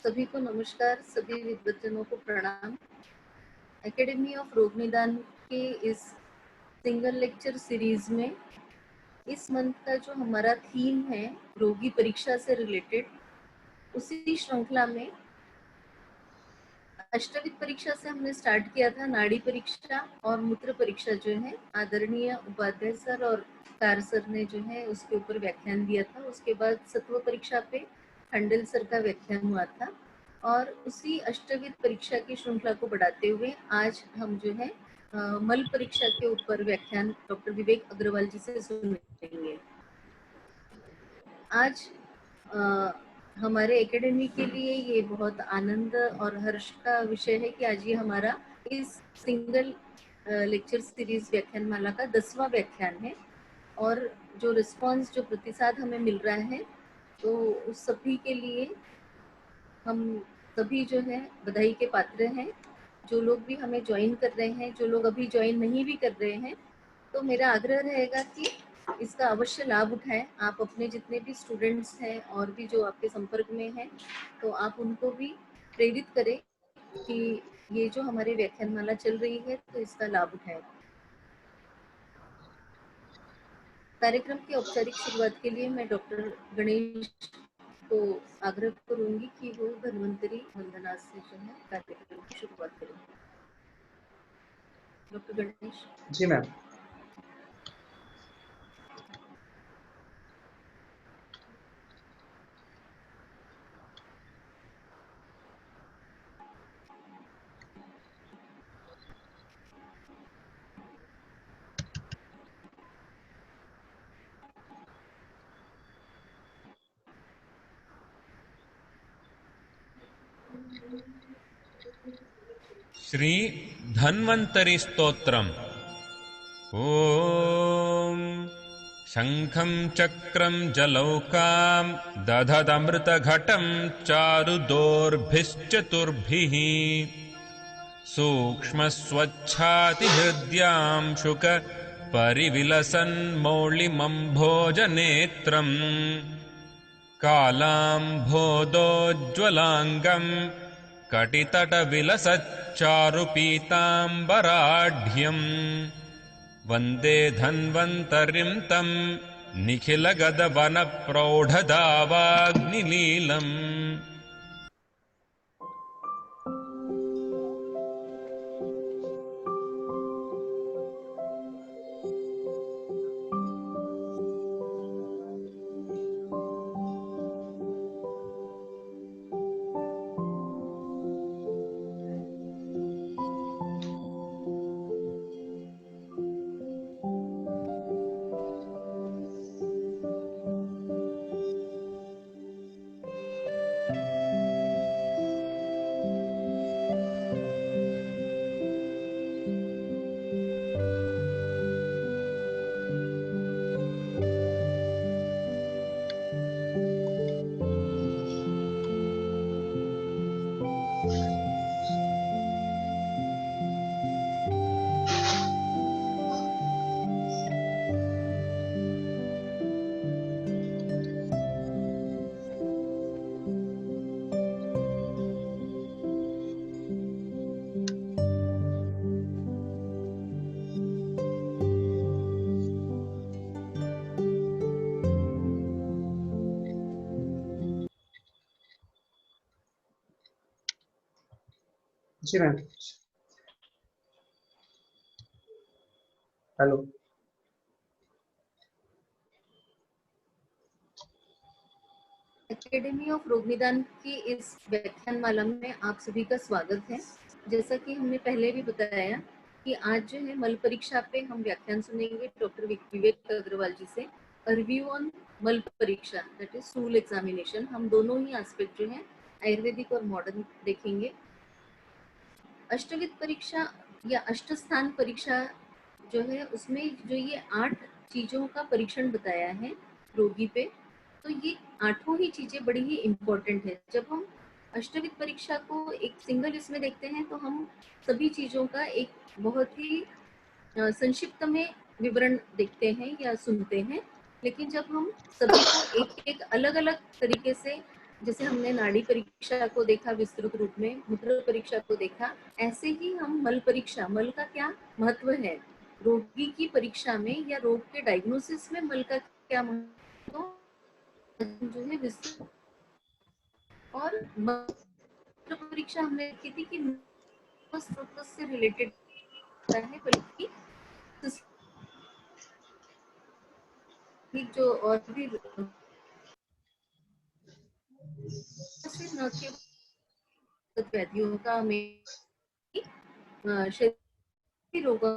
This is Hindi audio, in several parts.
सभी को नमस्कार, सभी विद्वजनों को प्रणाम। एकेडमी ऑफ रोग निदान के इस सिंगल लेक्चर सीरीज में इस मंथ का जो हमारा थीम है रोगी परीक्षा से रिलेटेड, उसी श्रृंखला में अष्टविध परीक्षा से हमने स्टार्ट किया था। नाड़ी परीक्षा और मूत्र परीक्षा जो है आदरणीय उपाध्याय सर और कार सर ने जो है उसके ऊपर व्याख्यान दिया था। उसके बाद सत्व परीक्षा पे खंडल सर का व्याख्यान हुआ था और उसी अष्टविध परीक्षा की श्रृंखला को बढ़ाते हुए आज हम जो है मल परीक्षा के ऊपर व्याख्यान डॉक्टर विवेक अग्रवाल जी से सुनेंगे। आज हमारे एकेडमी के लिए ये बहुत आनंद और हर्ष का विषय है कि आज ये हमारा इस सिंगल लेक्चर सीरीज व्याख्यान माला का 10वां व्याख्यान है और जो रिस्पांस, जो प्रतिसाद हमें मिल रहा है, तो उस सभी के लिए हम सभी जो है बधाई के पात्र हैं। जो लोग भी हमें ज्वाइन कर रहे हैं, जो लोग अभी ज्वाइन नहीं भी कर रहे हैं, तो मेरा आग्रह रहेगा कि इसका अवश्य लाभ उठाएं। आप अपने जितने भी स्टूडेंट्स हैं और भी जो आपके संपर्क में हैं, तो आप उनको भी प्रेरित करें कि ये जो हमारे व्याख्यानमाला चल रही है तो इसका लाभ उठाएं। कार्यक्रम की औपचारिक शुरुआत के लिए मैं डॉक्टर गणेश को आग्रह करूंगी कि वो धन्वंतरी वंदना से जो है कार्यक्रम की शुरुआत करें। Doctor Ganesh ji ma'am. श्री धन्वंतरि स्तोत्रम्। ओम शंखं चक्रं जलौकां दधदमृतघटं चारुदोर्भिश्चतुर्भिः सूक्ष्मस्वच्छातिहृद्यां शुक परिविलसन्मौलिमम्भोजनेत्रम् कालाम्भोदोज्ज्वलाङ्गम् कटितटविलसच्चारुपीताम्बराढ्यम् वन्दे धन्वन्तरिं तं निखिलगदवनप्रौढदावाग्निलीलम्। जी मैम। हेलो। एकेडमी ऑफ रोग निदान की इस व्याख्यानमाला में आप सभी का स्वागत है। जैसा कि हमने पहले भी बताया कि आज जो है मल परीक्षा पे हम व्याख्यान सुनेंगे डॉक्टर विवेक अग्रवाल जी से। रिव्यू ऑन मल परीक्षा, दैट इज स्टूल एग्जामिनेशन। हम दोनों ही एस्पेक्ट जो है आयुर्वेदिक और मॉडर्न देखेंगे। अष्टविध परीक्षा या अष्टस्थान परीक्षा जो है, उसमें जो ये 8 चीजों का परीक्षण बताया है रोगी पे, तो ये 8 ही चीजें बड़ी ही इम्पोर्टेंट है। जब हम अष्टविध परीक्षा को एक सिंगल इसमें देखते हैं तो हम सभी चीजों का एक बहुत ही संक्षिप्त में विवरण देखते हैं या सुनते हैं, लेकिन जब हम सभी को एक एक अलग अलग तरीके से जैसे हमने नाड़ी परीक्षा को देखा विस्तृत रूप में, मूत्र परीक्षा को देखा, ऐसे ही हम मल परीक्षा, मल का क्या महत्व है रोगी की परीक्षा में या रोग के डायग्नोसिस में, मल का क्या महत्व जो है विस्तृत। और मूत्र परीक्षा हमने देखी थी कि स्रोत से रिलेटेड है, बल्कि जो और भी न केवल व्याधियों का हमें शरीर रोगों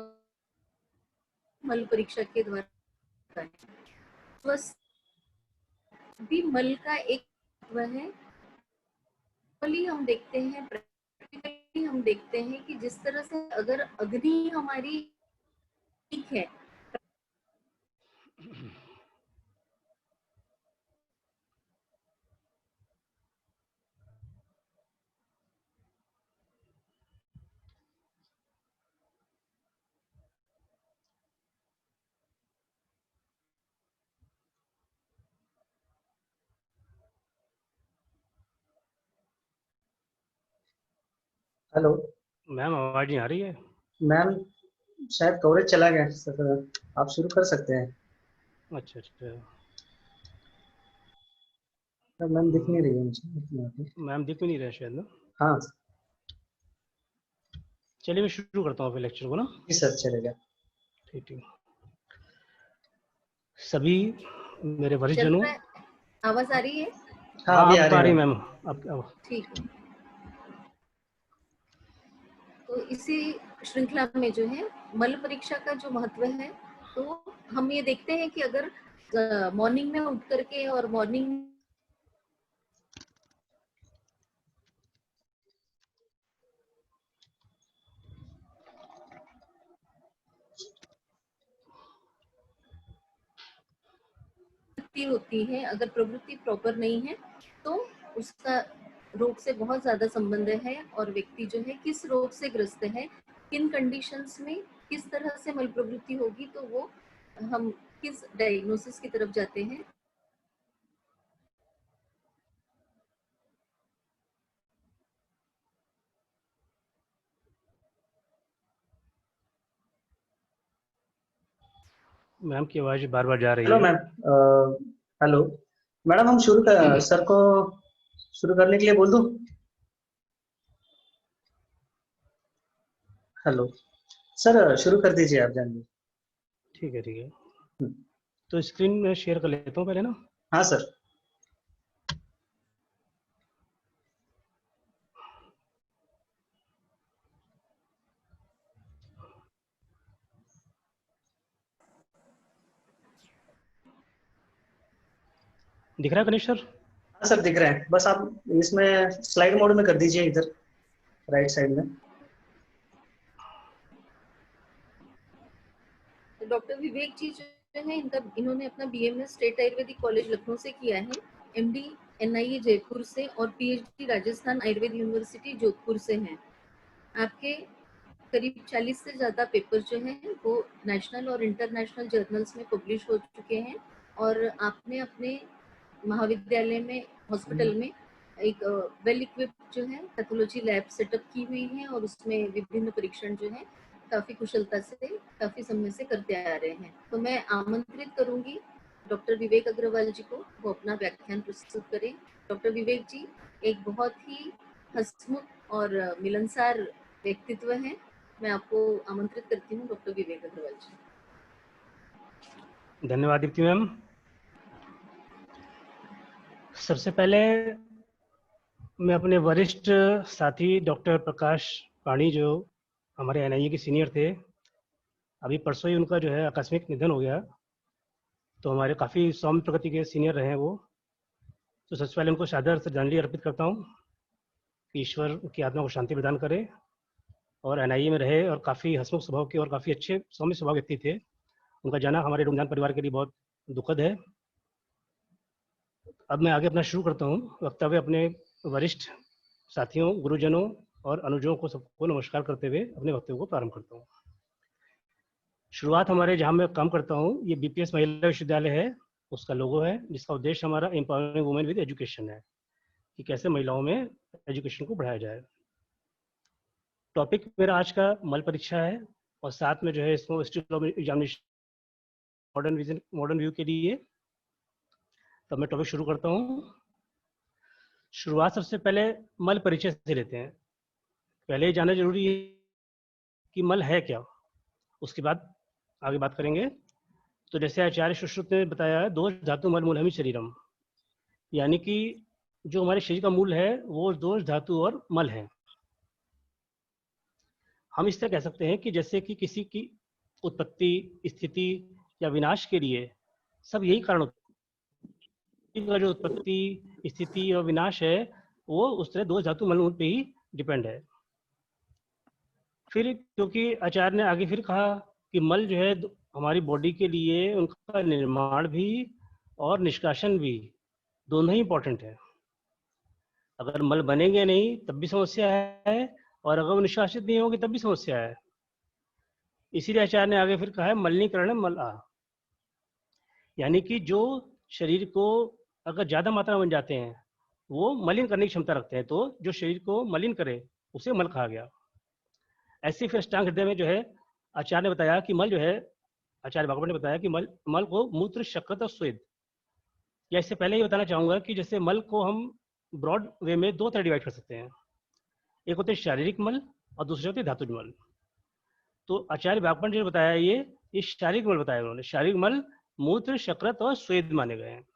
मल परीक्षा के द्वारा बस भी मल का एक महत्व है। हम देखते हैं, प्रैक्टिकली हम देखते हैं कि जिस तरह से अगर अग्नि हमारी ठीक है, हेलो मैम, आवाज नहीं आ रही है। मैम, शायद कवरेज चला गया सर, आप शुरू कर सकते हैं। अच्छा अच्छा। मैम दिख नहीं रही है मुझे। मैम दिख भी नहीं रहा शायद ना। हाँ चलिए मैं शुरू करता हूँ फिर लेक्चर को ना। जी सर, चलेगा। ठीक ठीक। सभी मेरे वरिष्ठ चल जनों। रहा है, आवाज आ रही है? हाँ अभी आ रही है मैम। अब ठीक है। तो इसी श्रृंखला में जो है मल परीक्षा का जो महत्व है, तो हम ये देखते हैं कि अगर मॉर्निंग में उठ करके और मॉर्निंग होती है, अगर प्रवृत्ति प्रॉपर नहीं है तो उसका रोग से बहुत ज्यादा संबंध है। और व्यक्ति जो है किस रोग से ग्रस्त है, किन कंडीशंस में किस तरह से मल प्रवृत्ति होगी, तो वो हम किस डायग्नोसिस की तरफ जाते हैं। मैम की आवाज बार बार जा रही हेलो है। मैम, हेलो मैडम, हम शुरू कर सर को शुरू करने के लिए बोल दूं? हेलो सर, शुरू कर दीजिए आप, जानिए। ठीक है ठीक है। तो स्क्रीन में शेयर कर लेता हूँ पहले ना। हाँ सर। दिख रहा है गणेश सर? हाँ सर, दिख रहे हैं। बस आप इसमें स्लाइड मोड में कर दीजिए, इधर राइट साइड में। डॉक्टर विवेक जी जो है, इन्होंने अपना BMS state Ayurvedic college Lucknow से किया है, एमडी एनआईए जयपुर से और पीएचडी राजस्थान आयुर्वेद यूनिवर्सिटी जोधपुर से हैं। आपके करीब 40 से ज़्यादा पेपर जो हैं वो नेशनल और इंटरनेशनल जर्नल्स में पब्लिश हो चुके हैं। और आपने अपने महाविद्यालय में, हॉस्पिटल में एक वेल इक्विप्ड जो है पैथोलॉजी लैब सेटअप की हुई है और उसमें विभिन्न परीक्षण जो है काफ़ी कुशलता से, काफ़ी समय से करते आ रहे हैं। तो मैं आमंत्रित करूंगी डॉक्टर विवेक अग्रवाल जी को, वो अपना व्याख्यान प्रस्तुत करें। डॉक्टर विवेक जी एक बहुत ही हंसमुख और मिलनसार व्यक्तित्व है। मैं आपको आमंत्रित करती हूँ डॉक्टर विवेक अग्रवाल जी। धन्यवाद दीप्ति मैम। सबसे पहले मैं अपने वरिष्ठ साथी डॉक्टर प्रकाश पाणी, जो हमारे एनआईए के सीनियर थे, अभी परसों ही उनका जो है आकस्मिक निधन हो गया। तो हमारे काफ़ी सौम्य प्रकृति के सीनियर रहे हैं वो। तो सबसे पहले उनको सादर श्रद्धांजलि अर्पित करता हूँ कि ईश्वर की आत्मा को शांति प्रदान करे। और एनआईए में रहे और काफ़ी हंसमुख स्वभाव के और काफ़ी अच्छे सौम्य स्वभाव व्यक्ति थे। उनका जाना हमारे रुमजान परिवार के लिए बहुत दुखद है। अब मैं आगे अपना शुरू करता हूँ वक्तव्य। अपने वरिष्ठ साथियों, गुरुजनों और अनुजों को सबको नमस्कार करते हुए अपने वक्तव्य को प्रारंभ करता हूँ। शुरुआत हमारे जहाँ मैं काम करता हूँ, ये बीपीएस महिला विश्वविद्यालय है, उसका लोगो है, जिसका उद्देश्य हमारा एम्पावरिंग वुमेन विद एजुकेशन है। कि कैसे महिलाओं में एजुकेशन को बढ़ाया जाए। टॉपिक मेरा आज का मल परीक्षा है और साथ में जो है इसको एग्जामिनेशन मॉडर्न व्यू के लिए। तो मैं टॉपिक शुरू करता हूँ। शुरुआत सबसे पहले मल परिचय से लेते हैं। पहले ये जानना जरूरी है कि मल है क्या, उसके बाद आगे बात करेंगे। तो जैसे आचार्य सुश्रुत ने बताया है, दोष धातु मल मूलम शरीरम, यानी कि जो हमारे शरीर का मूल है वो दोष धातु और मल है। हम इस तरह कह सकते हैं कि जैसे कि किसी की उत्पत्ति, स्थिति या विनाश के लिए सब यही कारण होता है। जो उत्पत्ति, स्थिति और विनाश है वो उस तरह दोष धातु मल मूल पे ही डिपेंड है। फिर क्योंकि आचार्य ने आगे फिर कहा कि मल जो है हमारी बॉडी के लिए उनका निर्माण भी और निष्कासन भी दोनों ही इम्पोर्टेंट है। अगर मल बनेंगे नहीं तब भी समस्या है, और अगर वो निष्कासित नहीं होगी तब भी समस्या है। इसीलिए आचार्य ने आगे फिर कहा है मलिनीकरण मलआ, यानी कि जो शरीर को अगर ज्यादा मात्रा में बन जाते हैं वो मलिन करने की क्षमता रखते हैं, तो जो शरीर को मलिन करे उसे मल कहा गया। ऐसे फिर अष्टांग हृदय में जो है आचार्य ने बताया कि मल जो है, आचार्य भागवत ने बताया कि मल को मूत्र, शक्रत और स्वेद, या इससे पहले ये बताना चाहूंगा कि जैसे मल को हम ब्रॉड वे में दो तरह डिवाइड कर सकते हैं। एक होते हैं शारीरिक मल और दूसरे होते हैं धातुज मल। तो आचार्य भागवत ने बताया ये शारीरिक मल बताया उन्होंने। शारीरिक मल मूत्र, शक्रत और स्वेद माने गए हैं।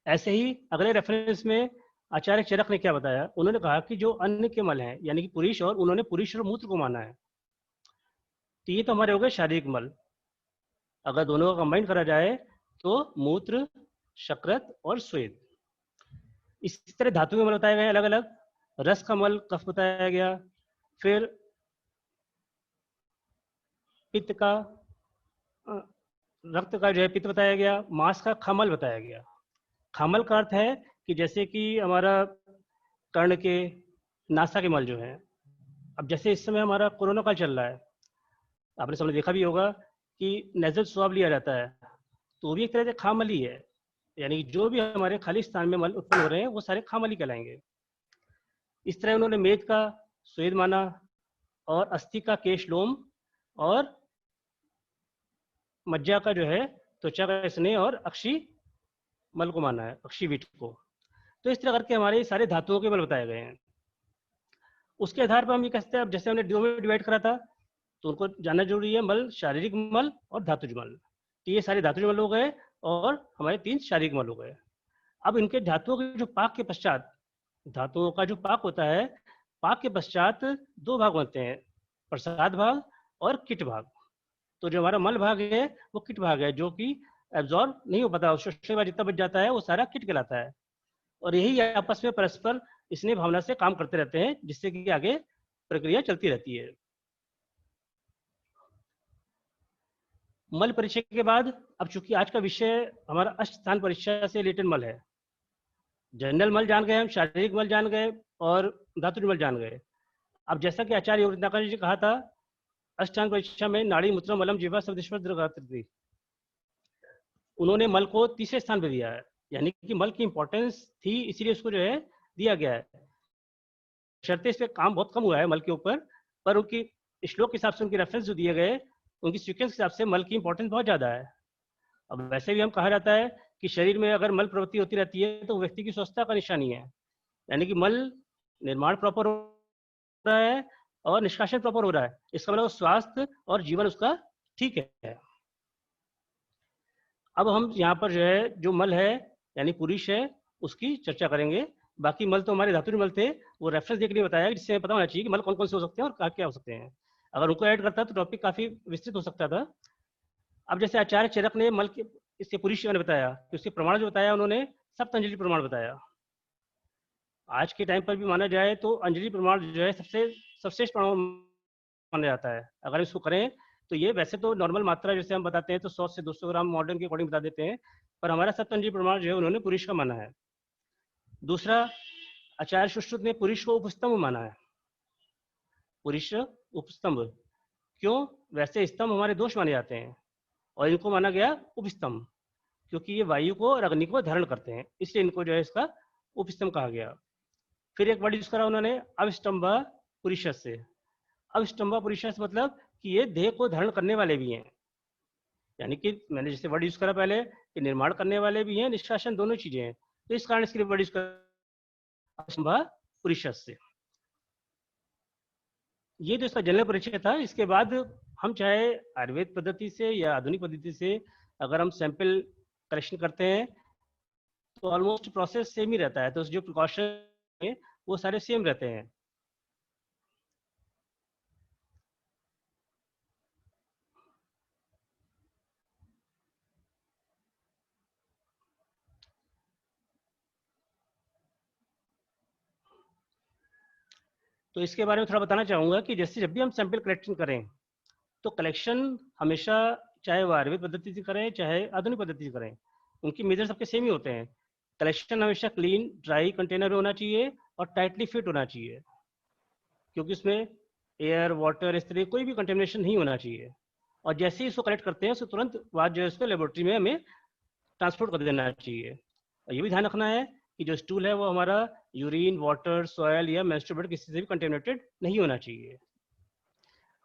ऐसे ही अगले रेफरेंस में आचार्य चरक ने क्या बताया, उन्होंने कहा कि जो अन्न के मल हैं, यानी कि पुरुष, और उन्होंने पुरुष और मूत्र को माना है। तो ये तो हमारे हो गए शारीरिक मल। अगर दोनों का कंबाइन करा जाए तो मूत्र, शक्रत और स्वेद। इस तरह धातु के मल बताए गए अलग अलग। रस का मल कफ बताया गया, फिर पित्त का, रक्त का जो है पित्त बताया गया, मांस का खमल बताया गया। खमल का अर्थ है कि जैसे कि हमारा कर्ण के, नासा के मल जो है। अब जैसे इस समय हमारा कोरोना काल चल रहा है, आपने सबने देखा भी होगा कि नेजल स्वाब लिया जाता है, तो वो भी एक तरह से खामल ही है। यानी कि जो भी हमारे खाली स्थान में मल उत्पन्न हो रहे हैं वो सारे खामली कहलाएंगे। इस तरह उन्होंने मेद का स्वेद माना, और अस्थि का केश लोम, और मज्जा का जो है त्वचा का स्नेह और अक्षी मल को माना है, अक्षी वीट को। तो इस तरह करके हमारे सारे धातुओं के मल बताए गए हैं। उसके आधार पर हम ये कहते हैं, अब जैसे हमने दो में डिवाइड करा था तो उनको जानना जरूरी है, मल, शारीरिक मल और धातुज मल। तो ये सारे धातुज मल हो गए और हमारे 3 शारीरिक मल हो गए। अब इनके धातुओं के जो पाक के पश्चात, धातुओं का जो पाक होता है, पाक के पश्चात 2 भाग बनते हैं, प्रसाद भाग और किट भाग। तो जो हमारा मल भाग है वो किट भाग है, जो कि एब्जॉर्ब नहीं हो पाता, शोषण बाद जितना बच जाता है वो सारा किट कहलाता है। और यही आपस में परस्पर स्नेह भावना से काम करते रहते हैं, जिससे कि आगे प्रक्रिया चलती रहती है। मल परिचय के बाद अब चूंकि आज का विषय हमारा अष्ट स्थान परीक्षा से रिलेटेड मल है। जनरल मल जान गए हम, शारीरिक मल जान गए और धातुज मल जान गए। अब जैसा कि आचार्य योग रत्नाकर जी ने कहा था, अष्टांग परीक्षा में नाड़ी, मूत्र, मलम, जिह्वा, शब्देश्वर, द्रगात्री, उन्होंने मल को तीसरे स्थान पर दिया है। यानी कि मल की इंपॉर्टेंस थी, इसीलिए उसको जो है दिया गया है। शर्ते इस पे काम बहुत कम हुआ है मल के ऊपर, पर उनकी श्लोक के हिसाब से, उनके रेफरेंस जो दिए गए, उनकी सीक्वेंस के हिसाब से मल की इंपॉर्टेंस बहुत ज्यादा है। अब वैसे भी हम कहा जाता है कि शरीर में अगर मल प्रवृत्ति होती रहती है तो व्यक्ति की स्वस्थता का निशानी है। यानी कि मल निर्माण प्रॉपर हो रहा है और निष्कासन प्रॉपर हो रहा है, इसका मतलब स्वास्थ्य और जीवन उसका ठीक है। अब हम यहाँ पर जो है जो मल है यानी पुरुष है उसकी चर्चा करेंगे। बाकी मल तो हमारे धातुज मल थे, वो रेफरेंस देख के लिए बताया, जिससे पता होना चाहिए कि मल कौन कौन से हो सकते हैं और क्या क्या हो सकते हैं। अगर उनको ऐड करता तो टॉपिक काफी विस्तृत हो सकता था। अब जैसे आचार्य चरक ने मल के इसके पुरुष ने बताया कि उसके प्रमाण जो बताया उन्होंने सप्त प्रमाण बताया। आज के टाइम पर भी माना जाए तो अंजलि प्रमाण जो है सबसे सर्वश्रेष्ठ प्रमाण माना जाता है। अगर इसको करें तो ये वैसे तो नॉर्मल मात्रा जैसे हम बताते हैं तो 100 से 200 ग्राम मॉडर्न के अकॉर्डिंग बता देते हैं, पर हमारा सप्त अंजलि प्रमाण जो है उन्होंने पुरुष का माना है। दूसरा, आचार्य सुश्रुत ने पुरुष को उपस्तंभ माना है। पुरुष उपस्तंभ क्यों? वैसे स्तंभ हमारे दोष माने जाते हैं और इनको माना गया उपस्तंभ, क्योंकि ये वायु को और अग्नि को धारण करते हैं, इसलिए इनको जो है इसका उपस्तंभ कहा गया। फिर एक वर्ड यूज करा उन्होंने अविष्टम्भा पुरुषस से। अविष्टम्भा पुरुषस मतलब कि ये देह को धारण करने वाले भी हैं, यानी कि मैंने जैसे वर्ड यूज करा पहले कि निर्माण करने वाले भी हैं, निष्कासन दोनों चीजें हैं, तो इस कारण इसके लिए वर्ड यूज करा अविष्टम्भा पुरुषस से। ये जो इसका जनरल परिचय था। इसके बाद हम चाहे आयुर्वेद पद्धति से या आधुनिक पद्धति से अगर हम सैंपल कलेक्शन करते हैं तो ऑलमोस्ट प्रोसेस सेम ही रहता है, तो जो प्रिकॉशन है वो सारे सेम रहते हैं। तो इसके बारे में थोड़ा बताना चाहूँगा कि जैसे जब भी हम सैंपल कलेक्शन करें तो कलेक्शन हमेशा चाहे वो आयुर्वेद पद्धति से करें चाहे आधुनिक पद्धति से करें, उनकी मेजर सबके सेम ही होते हैं। कलेक्शन हमेशा क्लीन ड्राई कंटेनर में होना चाहिए और टाइटली फिट होना चाहिए, क्योंकि उसमें एयर वाटर इस तरह कोई भी कंटेमिनेशन नहीं होना चाहिए। और जैसे ही इसको कलेक्ट करते हैं उसको तुरंत बाद जो है उसको लेबोरेटरी में हमें ट्रांसपोर्ट कर देना चाहिए। और ये भी ध्यान रखना है कि जो स्टूल है वो हमारा यूरिन वाटर सॉयल या मेंस्ट्रुअल ब्लड किसी से भी कंटेमिनेटेड नहीं होना चाहिए।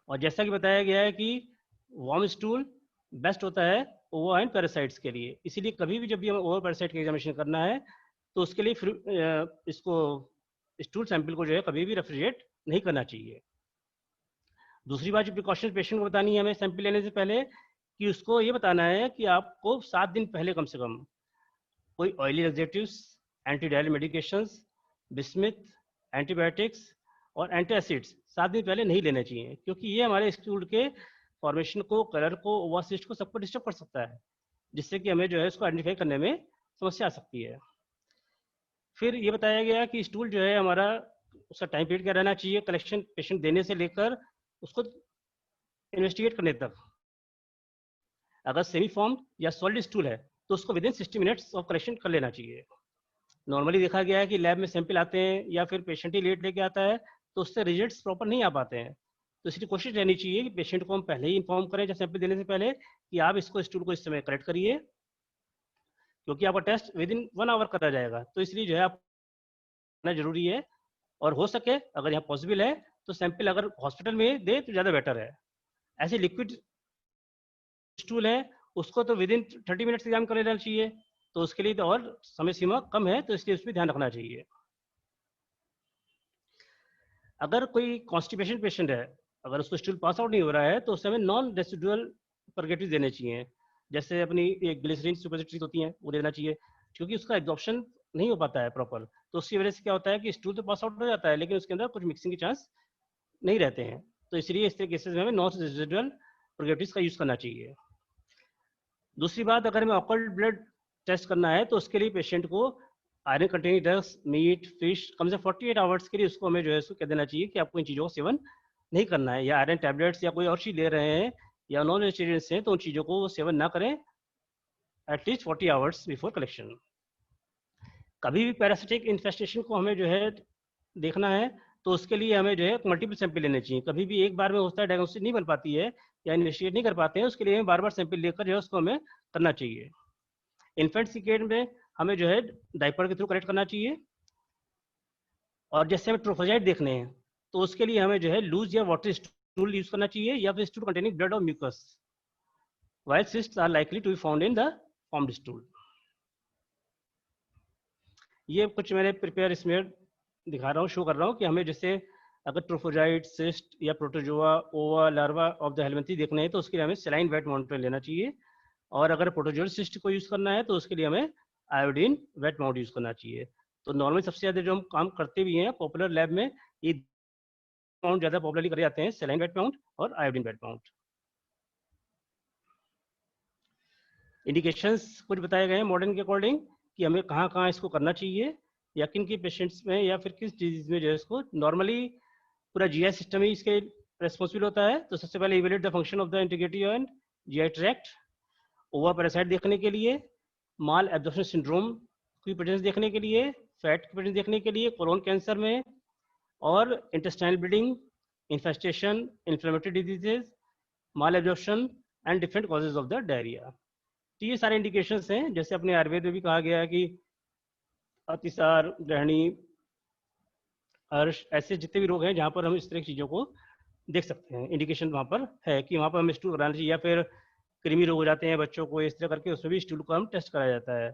और जैसा कि बताया गया है कि वार्म स्टूल बेस्ट होता है ओवर एंड पैरासाइट्स के लिए, इसीलिए कभी भी जब भी हमें ओवर पैरासाइट का एग्जामिनेशन करना है तो उसके लिए फिर इसको स्टूल सैंपल को जो है कभी भी रेफ्रिजरेट नहीं करना चाहिए। दूसरी बात जो प्रिकॉशन पेशेंट को बतानी है हमें सैंपल लेने से पहले कि उसको ये बताना है कि आपको 7 दिन पहले कम से कम कोई oily laxatives, anti diarrheal medications, bismuth, antibiotics और एंटासिड्स 7 दिन पहले नहीं लेने चाहिए, क्योंकि ये हमारे स्टूल के फॉर्मेशन को, कलर को, ओवासिस्ट को सबको डिस्टर्ब कर सकता है, जिससे कि हमें जो है इसको आइडेंटिफाई करने में समस्या आ सकती है। फिर ये बताया गया कि स्टूल जो है हमारा उसका टाइम पीरियड क्या रहना चाहिए कलेक्शन पेशेंट देने से लेकर उसको इन्वेस्टिगेट करने तक। अगर सेमी फॉर्म या सॉलिड स्टूल है तो उसको विदिन 60 मिनट्स ऑफ कलेक्शन कर लेना चाहिए। नॉर्मली देखा गया है कि लैब में सैंपल आते हैं या फिर पेशेंट ही लेट लेके आता है तो उससे रिजल्ट्स प्रॉपर नहीं आ पाते हैं, तो इसलिए कोशिश रहनी चाहिए कि पेशेंट को हम पहले ही इन्फॉर्म करें या सैंपल देने से पहले कि आप इसको स्टूल को इस समय कलेक्ट करिए, क्योंकि आपका टेस्ट विदिन 1 आवर करा जाएगा, तो इसलिए जो है आप जरूरी है। और हो सके अगर यहाँ पॉसिबल है तो सैंपल अगर हॉस्पिटल में दे तो ज़्यादा बेटर है। ऐसे लिक्विड स्टूल है उसको तो विदिन 30 मिनट्स एग्जाम कर लेना चाहिए, तो उसके लिए तो और समय सीमा कम है, तो इसलिए उस पर ध्यान रखना चाहिए। अगर कोई कॉन्स्टिपेशन पेशेंट है, अगर उसको स्टूल पास आउट नहीं हो रहा है तो उस समय नॉन रेसिडुअल परगेटिव देने चाहिए, जैसे अपनी ग्लिसरीन सुपरसिट्रीज होती हैं वो देना चाहिए, क्योंकि उसका एब्जॉर्प्शन नहीं हो पाता है प्रॉपर, तो उसकी वजह से क्या होता है कि स्टूल तो पास आउट हो जाता है लेकिन उसके अंदर कुछ मिक्सिंग के चांस नहीं रहते हैं, तो इसलिए इस तरह केसेस में हमें नॉन रेसिडुअल परगेटिव्स का यूज़ करना चाहिए। दूसरी बात, अगर हमें ऑकल्ट ब्लड टेस्ट करना है तो उसके लिए पेशेंट को iron containing drugs, meat, fish कम से 48 आवर्स के लिए उसको हमें जो है उसको कह देना चाहिए कि आपको इन चीज़ों का सेवन नहीं करना है, या आयरन टैबलेट्स या कोई और चीज़ ले रहे हैं या नॉन वेजिटेरियन हैं तो उन चीज़ों को सेवन ना करें एटलीस्ट 40 आवर्स बिफोर कलेक्शन। कभी भी पैरासिटिक इन्फेस्टेशन को हमें जो है देखना है तो उसके लिए हमें जो है मल्टीपल सैंपल लेने चाहिए, कभी भी एक बार में होता है डायग्नोसिस नहीं बन पाती है या इनिशिएट नहीं कर पाते हैं, उसके लिए हमें बार बार सैंपल लेकर जो है उसको हमें करना चाहिए। इन्फेंट्स की केयर में हमें जो है डायपर के थ्रू कलेक्ट करना चाहिए, और जैसे हमें ट्रोफोजाइट देखने हैं तो उसके लिए हमें जो है लूज या वाटर स्टूल यूज करना चाहिए या फिर स्टूल कंटेनिंग ब्लड और mucus, while cysts are likely to be found in the formed stool। ये कुछ मैंने प्रिपेयर इसमें दिखा रहा हूँ, शो कर रहा हूँ कि हमें जैसे अगर ट्रोफोजाइट, सिस्ट या प्रोटोजोआ, ओवा, लार्वा ऑफ द हेलमिंथी देखने हैं तो उसके लिए हमें सेलाइन वेट माउंट लेना चाहिए, और अगर प्रोटोजोल सिस्ट को यूज़ करना है तो उसके लिए हमें आयोडीन वेट माउंट यूज़ करना चाहिए। तो नॉर्मली सबसे ज़्यादा जो हम काम करते भी हैं पॉपुलर लैब में ये माउंट ज़्यादा पॉपुलरली करे जाते हैं, सेलाइन वेट माउंट और आयोडीन वेट माउंट। इंडिकेशंस कुछ बताए गए हैं मॉडर्न के अकॉर्डिंग कि हमें कहाँ कहाँ इसको करना चाहिए या किन के पेशेंट्स में या फिर किस डिजीज में जो है इसको। नॉर्मली पूरा जीआई सिस्टम ही इसके रेस्पॉन्सिबल होता है, तो सबसे पहले evaluate the function of the integrative and GI tract, over parasite देखने के लिए, माल एब्जॉर्प्शन सिंड्रोम की प्रेजेंस देखने के लिए, फैट की प्रेजेंस देखने के लिए कोलोन कैंसर में, और intestinal bleeding, infestation, inflammatory diseases, mall absorption and different causes of the diarrhoea. तो ये सारे इंडिकेशंस हैं, जैसे अपने आयुर्वेद में भी कहा गया है कि अतिसार, ग्रहणी, अर्श, ऐसे जितने भी रोग हैं जहाँ पर हम इस तरह की चीज़ों को देख सकते हैं, इंडिकेशन वहाँ पर है कि वहाँ पर हमें स्टूल कराना चाहिए, या फिर कृमि रोग हो जाते हैं बच्चों को, इस तरह करके उसमें भी स्टूल को हम टेस्ट कराया जाता है,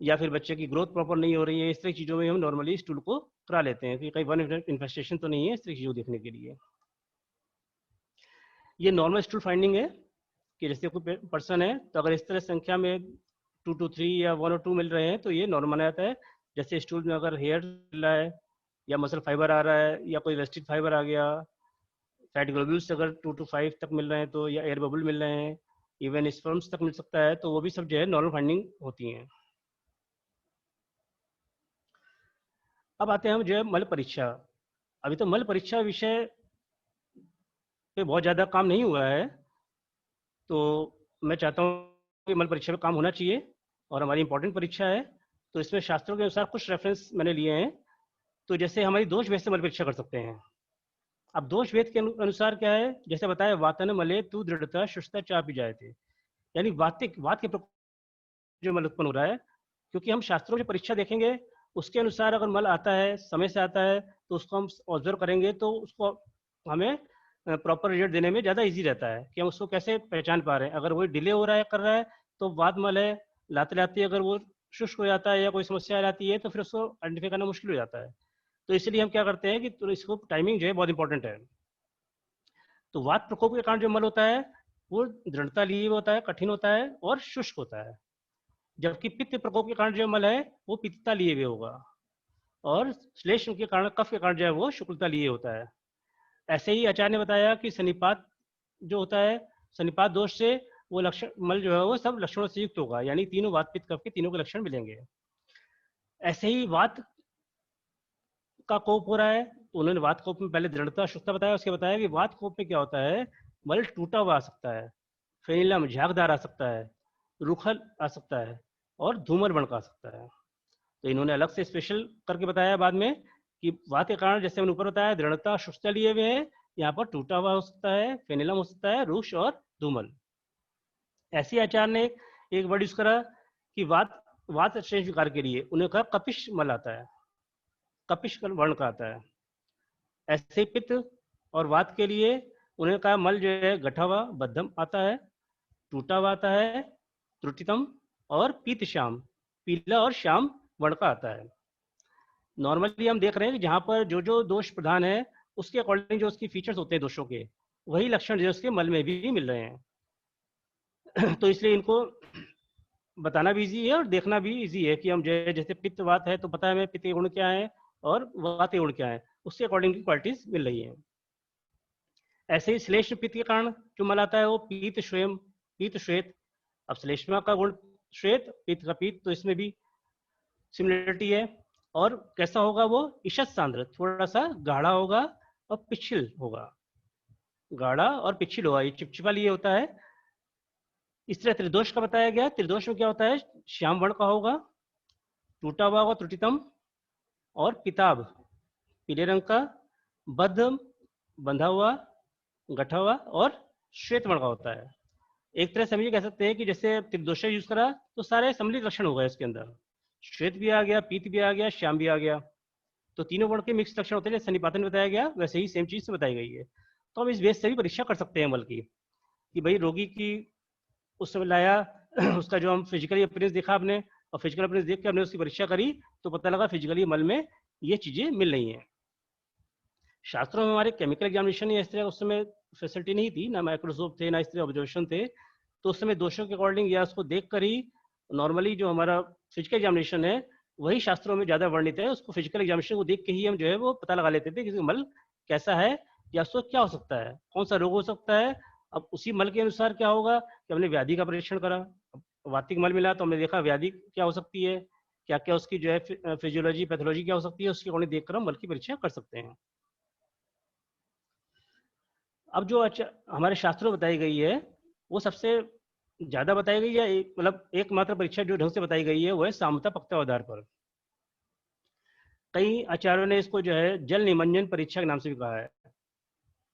या फिर बच्चे की ग्रोथ प्रॉपर नहीं हो रही है, इस तरह की चीज़ों में हम नॉर्मली स्टूल को करा लेते हैं कि कहीं वन इन्फेस्टेशन तो नहीं है, इस तरह की चीज़ों को देखने के लिए। ये नॉर्मल स्टूल फाइंडिंग है कि जैसे कोई पर्सन है तो अगर इस तरह संख्या में 2 to 3 या 1 और 2 मिल रहे हैं तो ये नॉर्मल आता है। जैसे स्टूल में अगर हेयर मिल रहा है या मसल फाइबर आ रहा है या कोई वेस्टिड फाइबर आ गया, फैट ग्लोब्यूल्स अगर 2 to 5 तक मिल रहे हैं तो, या एयर बबल मिल रहे हैं, इवन स्पर्म्स तक मिल सकता है, तो वो भी सब जो है नॉर्मल फाइंडिंग होती हैं। अब आते हैं हम जो है मल परीक्षा। अभी तो मल परीक्षा विषय पे बहुत ज़्यादा काम नहीं हुआ है, तो मैं चाहता हूँ कि मल परीक्षा पे काम होना चाहिए और हमारी इंपॉर्टेंट परीक्षा है। तो इसमें शास्त्रों के अनुसार कुछ रेफरेंस मैंने लिए हैं। तो जैसे हमारी दोष भेद से मल परीक्षा कर सकते हैं। अब दोष भेद के अनुसार क्या है, जैसे बताया वातन मले तू दृढ़ता शुष्टता चापी जाए थे, यानी वात के जो मल उत्पन्न हो रहा है, क्योंकि हम शास्त्रों की परीक्षा देखेंगे उसके अनुसार अगर मल आता है, समय से आता है, तो उसको हम ऑब्जर्व करेंगे तो उसको हमें प्रॉपर रिजल्ट देने में ज़्यादा इजी रहता है कि हम उसको कैसे पहचान पा रहे हैं। अगर वो डिले हो रहा है, कर रहा है, तो वात मल है, लाते लाते अगर वो शुष्क हो जाता है या कोई समस्या आ जाती है तो फिर उसको आइडेंटिफाई करना मुश्किल हो जाता है। तो इसलिए हम क्या करते हैं कि तो इसको टाइमिंग जो है बहुत इंपॉर्टेंट है। तो वात प्रकोप के कारण जो मल होता है वो दृढ़ता लिए हुए होता है, कठिन होता है और शुष्क होता है, जबकि पित्त प्रकोप के कारण जो मल है वो पित्तता लिए हुए होगा, और श्लेष्म के कारण, कफ के कारण जो है वो शुक्लता लिए होता है। ऐसे ही आचार्य ने बताया कि सन्निपात जो होता है, सन्निपात दोष से वो लक्षण मल जो है वो सब लक्षणों से युक्त होगा, यानी तीनों वात पित्त कफ के तीनों के लक्षण मिलेंगे। ऐसे ही वात का कोप हो रहा है तो उन्होंने वात कोप में पहले दृढ़ता शुष्कता बताया, उसके बताया कि वात कोप में क्या होता है, मल टूटा हुआ आ सकता है, फेनिलम झागदार आ सकता है, रूखल आ सकता है और धूमर बन का आ सकता है। तो इन्होंने अलग से स्पेशल करके बताया बाद में कि वात के कारण, जैसे मैंने ऊपर बताया, दृढ़ता शुष्कता लिए हुए है, यहाँ पर टूटा हुआ हो सकता है, फेनिलम हो सकता है, रूक्ष और धूमल। ऐसे आचार्य ने एक वर्ड यूज करा कि वात श्रेष्ठ विकार के लिए उन्हें कहा कपिश मल आता है, कपिश वर्ण का आता है। ऐसे पित्त और वात के लिए उन्हें कहा मल जो है गठा हुआ बद्धम आता है, टूटा हुआ आता है, त्रुटितम और पीत श्याम, पीला और श्याम वर्ण का आता है। नॉर्मली हम देख रहे हैं कि जहाँ पर जो जो दोष प्रधान है उसके अकॉर्डिंग जो उसकी फीचर्स होते हैं दोषों के, वही लक्षण जो उसके मल में भी मिल रहे हैं। तो इसलिए इनको बताना भी इजी है और देखना भी इजी है कि हम जैसे पित्त वात है तो पता है हमें पित्त के गुण क्या है और वात के गुण क्या है, उसके अकॉर्डिंग की क्वालिटीज मिल रही है। ऐसे ही श्लेष्म पित्त के कारण जो मल आता है वो पीत श्वेम, पीत श्वेत। अब श्लेष्मा का गुण श्वेत, पित्त का पीत, तो इसमें भी सिमिलरिटी है। और कैसा होगा वो, ईशत सांद्र, थोड़ा सा गाढ़ा होगा और पिछिल होगा, गाढ़ा और पिछिल होगा, ये चिपचिपा लिए होता है। इस तरह त्रिदोष का बताया गया। त्रिदोष में क्या होता है, श्याम वर्ण का होगा, टूटा हुआ होगा त्रुटितम, और पिताब पीले रंग का, बद्ध बंधा हुआ, गठा हुआ और श्वेत वर्ण का होता है। एक तरह से हम ये कह सकते हैं कि जैसे त्रिदोष यूज करा तो सारे सम्मिलित लक्षण हो गए इसके अंदर, श्वेत भी आ गया, पीत भी आ गया, श्याम भी आ गया, तो तीनों वर्ण के मिक्स लक्षण होते हैं। जैसे सन्निपातन में बताया गया वैसे ही सेम चीज से बताई गई है। तो हम इस बेस से भी परीक्षा कर सकते हैं मल की, कि भाई रोगी की उस समय लाया उसका जो हम फिजिकली अपीयरेंस देखा आपने, और फिजिकल अपीयरेंस देख के हमने उसकी परीक्षा करी तो पता लगा फिजिकली मल में ये चीजें मिल रही हैं। शास्त्रों में हमारे केमिकल एग्जामिनेशन या इस तरह उस समय फैसिलिटी नहीं थी, ना माइक्रोस्कोप थे, ना इस तरह ऑब्जर्वेशन थे, तो उस समय दोषों के अकॉर्डिंग या उसको देख कर ही नॉर्मली जो हमारा फिजिकल एग्जामिनेशन है वही शास्त्रों में ज्यादा वर्णित है। उसको फिजिकल एग्जामिनेशन को देख के ही हम जो है वो पता लगा लेते थे कि मल कैसा है या उसको क्या हो सकता है, कौन सा रोग हो सकता है। अब उसी मल के अनुसार क्या होगा कि हमने व्याधि का परीक्षण करा, वातिक मल मिला तो हमने देखा व्याधि क्या हो सकती है, क्या क्या उसकी जो है फिजियोलॉजी पैथोलॉजी क्या हो सकती है, उसके अकॉर्डिंग देखकर हम मल की परीक्षा कर सकते हैं। अब जो हमारे शास्त्रों में बताई गई है वो सबसे ज्यादा बताई गई है, मतलब एकमात्र परीक्षा जो ढंग से बताई गई है वो है सामता पक्ता आधार पर। कई आचार्यों ने इसको जो है जल निमंजन परीक्षा के नाम से भी कहा है,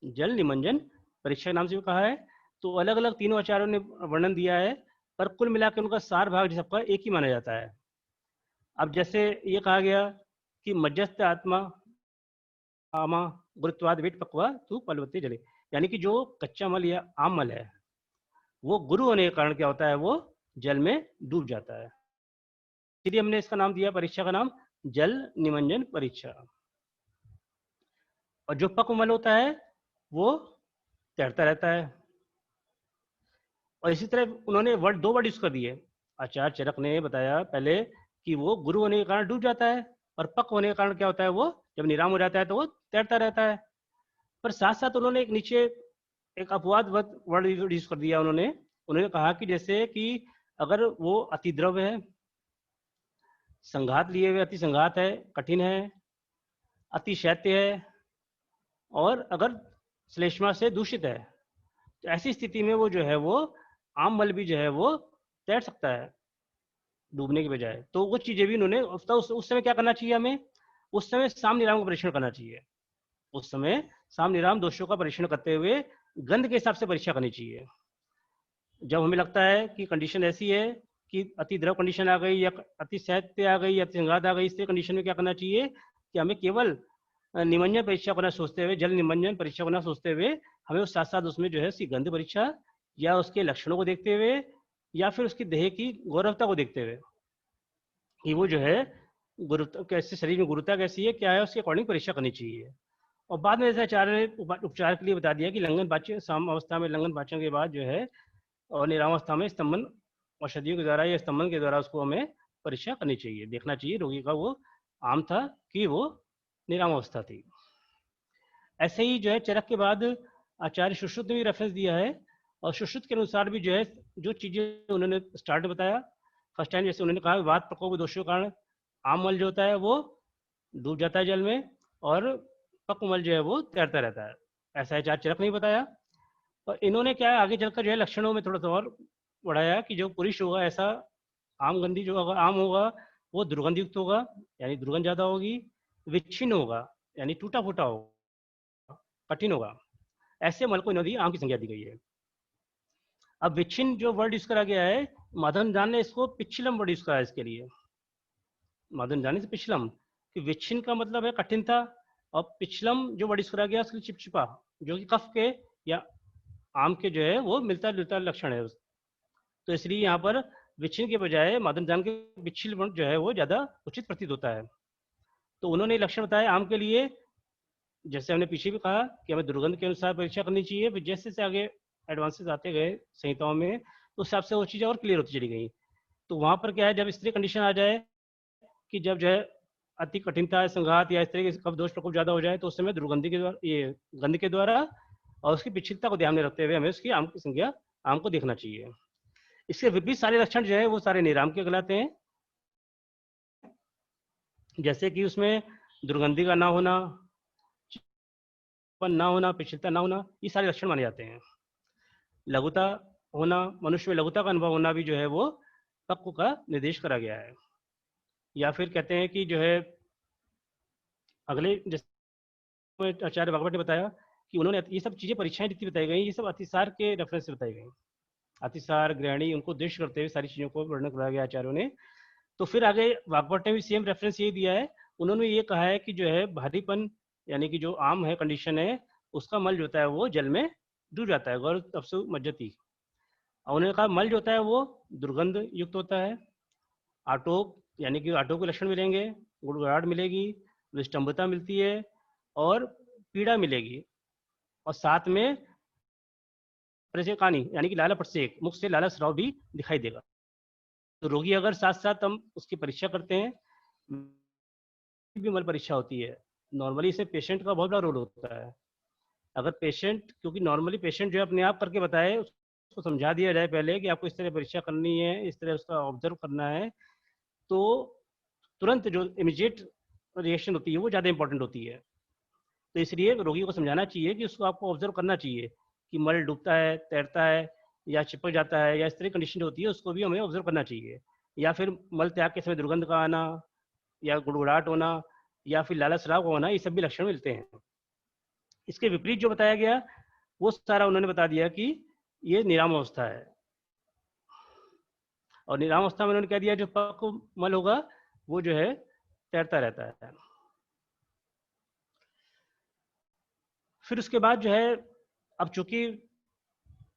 जल निमंजन परीक्षा के नाम से भी कहा है। तो अलग अलग तीनों आचार्यों ने वर्णन दिया है, पर कुल मिलाकर उनका सार भाग सबका एक ही माना जाता है। अब जैसे ये कहा गया कि मध्यस्थ आत्मा आमा गुरुत्वाद वेट पकवा तू पलवते जले, यानी कि जो कच्चा मल या आम मल है वो गुरु होने के कारण क्या होता है, वो जल में डूब जाता है। इसलिए हमने इसका नाम दिया, परीक्षा का नाम जल निमंजन परीक्षा। और जो पक्व मल होता है वो तैरता रहता है। और इसी तरह उन्होंने दो वर्ड यूज कर दिए। आचार्य चरक ने बताया पहले कि वो गुरु होने के कारण डूब जाता है, और पक्व होने के कारण क्या होता है, वो जब निराम हो जाता है तो वो तैरता रहता है। पर साथ साथ उन्होंने एक नीचे एक अपवाद वर्ड यूज कर दिया। उन्होंने कहा कि जैसे कि अगर वो अति द्रव्य है, संघात लिए हुए अति संघात है, कठिन है, अति शैत्य है, और अगर श्लेष्मा से दूषित है, तो ऐसी स्थिति में वो जो है वो आम मल भी जो है वो तैर सकता है डूबने के बजाय। तो वो चीजें भी उन्होंने उस समय क्या करना चाहिए, हमें उस समय साम निराम का परीक्षण करना चाहिए। उस समय साम निराम दोषों का परीक्षण करते हुए गंध के हिसाब से परीक्षा करनी चाहिए। जब हमें लगता है कि कंडीशन ऐसी है कि अति द्रव कंडीशन आ गई, या अति शैत्य आ गई, या अति संघात आ गई, इस कंडीशन में क्या करना चाहिए कि हमें केवल निमंजन परीक्षा करना सोचते हुए, जल निमंजन परीक्षा करना सोचते हुए, हमें उस साथ साथ उसमें जो है उसकी गंध परीक्षा या उसके लक्षणों को देखते हुए, या फिर उसकी देह की गौरवता को देखते हुए कि वो जो है गुरुता कैसे, शरीर में गुरुता कैसी है, क्या है, उसके अकॉर्डिंग परीक्षा करनी चाहिए। और बाद में जैसे आचार्य ने उपचार के लिए बता दिया कि लंघन पाचन, साम अवस्था में लंघन पाचन के बाद जो है, और निरावस्था में स्तंभन औषधियों के द्वारा या स्तंभन के द्वारा उसको हमें परीक्षा करनी चाहिए, देखना चाहिए रोगी का वो आम था कि वो निराम अवस्था थी। ऐसे ही जो है चरक के बाद आचार्य सुश्रुत ने भी रेफरेंस दिया है, और सुश्रुत के अनुसार भी जो है जो चीजें उन्होंने स्टार्ट में बताया फर्स्ट टाइम, जैसे उन्होंने कहा वात प्रकोप दोषों के कारण आम मल जो होता है वो डूब जाता है जल में, और पक्व मल जो है वो तैरता रहता है। ऐसा आचार्य चरक ने बताया। और इन्होंने क्या है आगे चलकर जो है लक्षणों में थोड़ा सा और बढ़ाया कि जो पुरुष होगा ऐसा आम गंधी जो होगा, आम होगा वो दुर्गंध युक्त होगा, यानी दुर्गंध ज्यादा होगी, विच्छिन्न होगा यानी टूटा फूटा होगा, कठिन होगा। ऐसे मल को इन्होंने आम की संज्ञा दी गई है। अब विच्छिन्न जो वर्ड यूज करा गया है, माधवन जान ने इसको पिछलम वर्ड यूज करा है इसके लिए। माधवन जाने से पिछलम कि विच्छिन्न का मतलब है कठिनता, और पिछलम जो वर्ड यूज करा गया उसके लिए चिपचिपा, जो कि कफ के या आम के जो है वो मिलता जुलता लक्षण है। तो इसलिए यहाँ पर विच्छिन्न के बजाय माधवन जान के पिछल वर्ण जो है वो ज्यादा उचित प्रतीत होता है। तो उन्होंने लक्षण बताया आम के लिए, जैसे हमने पीछे भी कहा कि हमें दुर्गंध के अनुसार परीक्षा करनी चाहिए। फिर जैसे से आगे एडवांसेस आते गए संहिताओं में, तो उस हिसाब से वो चीजें और क्लियर होती चली गई। तो वहां पर क्या है, जब इस तरह कंडीशन आ जाए कि जब जो है अति कठिनता संघात या इस तरह के कफ दोष प्रकोप ज्यादा हो जाए, तो उस समय दुर्गंधी के द्वारा, ये गंध के द्वारा और उसकी पिछलता को ध्यान में रखते हुए हमें उसकी आम की संज्ञा आम को देखना चाहिए। इसके विपरीत सारे लक्षण जो है वो सारे निराम के कहलाते हैं, जैसे कि उसमें दुर्गंधी का ना होना, ना होना, पिछलता ना होना, ये सारे लक्षण माने जाते हैं। लघुता होना, मनुष्य में लघुता का अनुभव होना भी जो है वो पक्व का निर्देश करा गया है। या फिर कहते हैं कि जो है अगले, जैसे आचार्य भागवत ने बताया कि उन्होंने ये सब चीजें परीक्षाएं जितनी बताई गई, ये सब अतिसार के रेफरेंस से बताई गई। अतिसार, ग्रहणी, उनको उद्देश्य करते हुए सारी चीजों को वर्णन कराया गया आचार्यों ने। तो फिर आगे भागवत ने भी सेम रेफरेंस ये दिया है। उन्होंने ये कहा है कि जो है भारीपन, यानी कि जो आम है कंडीशन है, उसका मल जो होता है वो जल में डूब जाता है, गौर तपसु मज्जती। और उन्होंने कहा मल जो होता है वो दुर्गंध युक्त होता है, आटोक यानी कि आटोक के लक्षण मिलेंगे, गुड़गुड़ाहट मिलेगी, विष्टम्भता मिलती है, और पीड़ा मिलेगी, और साथ में प्रसेकानी यानी कि लाला प्रसेक, मुख से लाला स्राव भी दिखाई देगा। तो रोगी अगर साथ साथ हम उसकी परीक्षा करते हैं, भी मल परीक्षा होती है, नॉर्मली इसमें पेशेंट का बहुत बड़ा रोल होता है। अगर पेशेंट, क्योंकि नॉर्मली पेशेंट जो है अपने आप करके बताए, उसको समझा दिया जाए पहले कि आपको इस तरह परीक्षा करनी है, इस तरह उसका ऑब्जर्व करना है, तो तुरंत जो इमीडिएट रिएक्शन होती है वो ज़्यादा इंपॉर्टेंट होती है। तो इसलिए रोगी को समझाना चाहिए कि उसको आपको ऑब्जर्व करना चाहिए कि मल डूबता है, तैरता है, या चिपक जाता है, या इस तरह कंडीशन होती है, उसको भी हमें ऑब्जर्व करना चाहिए। या फिर मल त्याग के समय दुर्गंध का आना, या गुड़गुड़ाहट होना, या फिर लाला स्राव होना, ये सब भी लक्षण मिलते हैं। इसके विपरीत जो बताया गया वो सारा उन्होंने बता दिया कि ये निराम अवस्था है। और निराम अवस्था में उन्होंने कह दिया जो पक्व मल होगा वो जो है तैरता रहता है। फिर उसके बाद जो है, अब चूंकि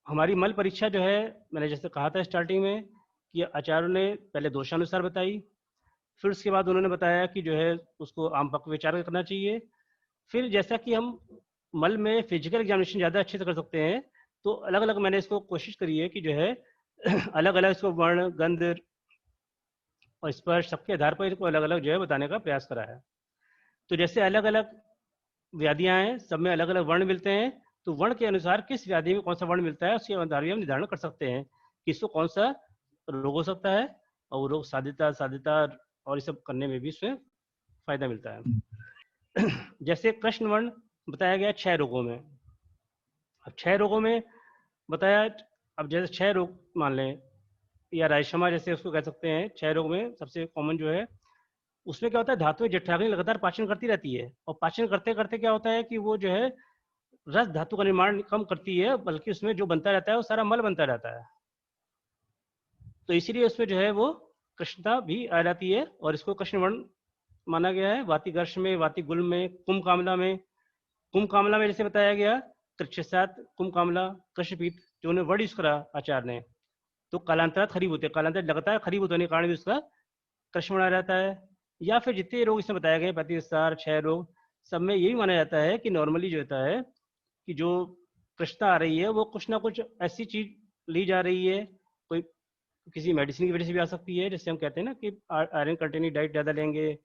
हमारी मल परीक्षा जो है, मैंने जैसे कहा था स्टार्टिंग में कि आचार्यों ने पहले दोषानुसार बताई, फिर उसके बाद उन्होंने बताया कि जो है उसको आम पक्ष विचार करना चाहिए। फिर जैसा कि हम मल में फिजिकल एग्जामिनेशन ज़्यादा अच्छे से कर सकते हैं, तो अलग अलग मैंने इसको कोशिश करी है कि जो है अलग अलग इसको वर्ण, गंध और स्पर्श सबके आधार पर इसको अलग अलग जो है बताने का प्रयास करा है। तो जैसे अलग अलग व्याधियां हैं, सब में अलग अलग वर्ण मिलते हैं, तो वर्ण के अनुसार किस व्याधि में कौन सा वर्ण मिलता है उसके आधार भी हम निर्धारण कर सकते हैं कि इसको कौन सा रोग हो सकता है, और वो रोग साध्यता और ये सब करने में भी इसमें फायदा मिलता है। जैसे कृष्ण वर्ण बताया गया 6 रोगों में। अब 6 रोगों में बताया, अब जैसे 6 रोग मान लें, या रायशमा जैसे उसको कह सकते हैं, 6 रोग में सबसे कॉमन जो है, उसमें क्या होता है, धातुएं जठराग्नि लगातार पाचन करती रहती है, और पाचन करते करते क्या होता है कि वो जो है रस धातु का निर्माण कम करती है, बल्कि उसमें जो बनता रहता है वो सारा मल बनता रहता है। तो इसीलिए उसमें जो है वो कृष्णता भी आ जाती है, और इसको कृष्ण वर्ण माना गया है। वातिगर्ष में, वातिगुल में, कुंभ कामला में जैसे बताया गया कृच्छसात, कुंभ कामला, कृष्णपीत, जो उन्हें वर्ड यूज करा आचार्य ने, तो कालांतरात खरीब होते हैं, कालांतर लगातार खरीब होने के कारण भी उसका कृष्ण आ जाता है। या फिर जितने रोग इसमें बताए गए, प्रतिसार 6 रोग, सब में यही माना जाता है कि नॉर्मली जो होता है कि जो कृष्णता आ रही है वो कुछ ना कुछ ऐसी चीज ली जा रही है, कोई किसी मेडिसिन की वजह से भी आ सकती है, जैसे हम कहते हैं ना कि आयरन कंटेनिंग डाइट ज़्यादा लेंगे,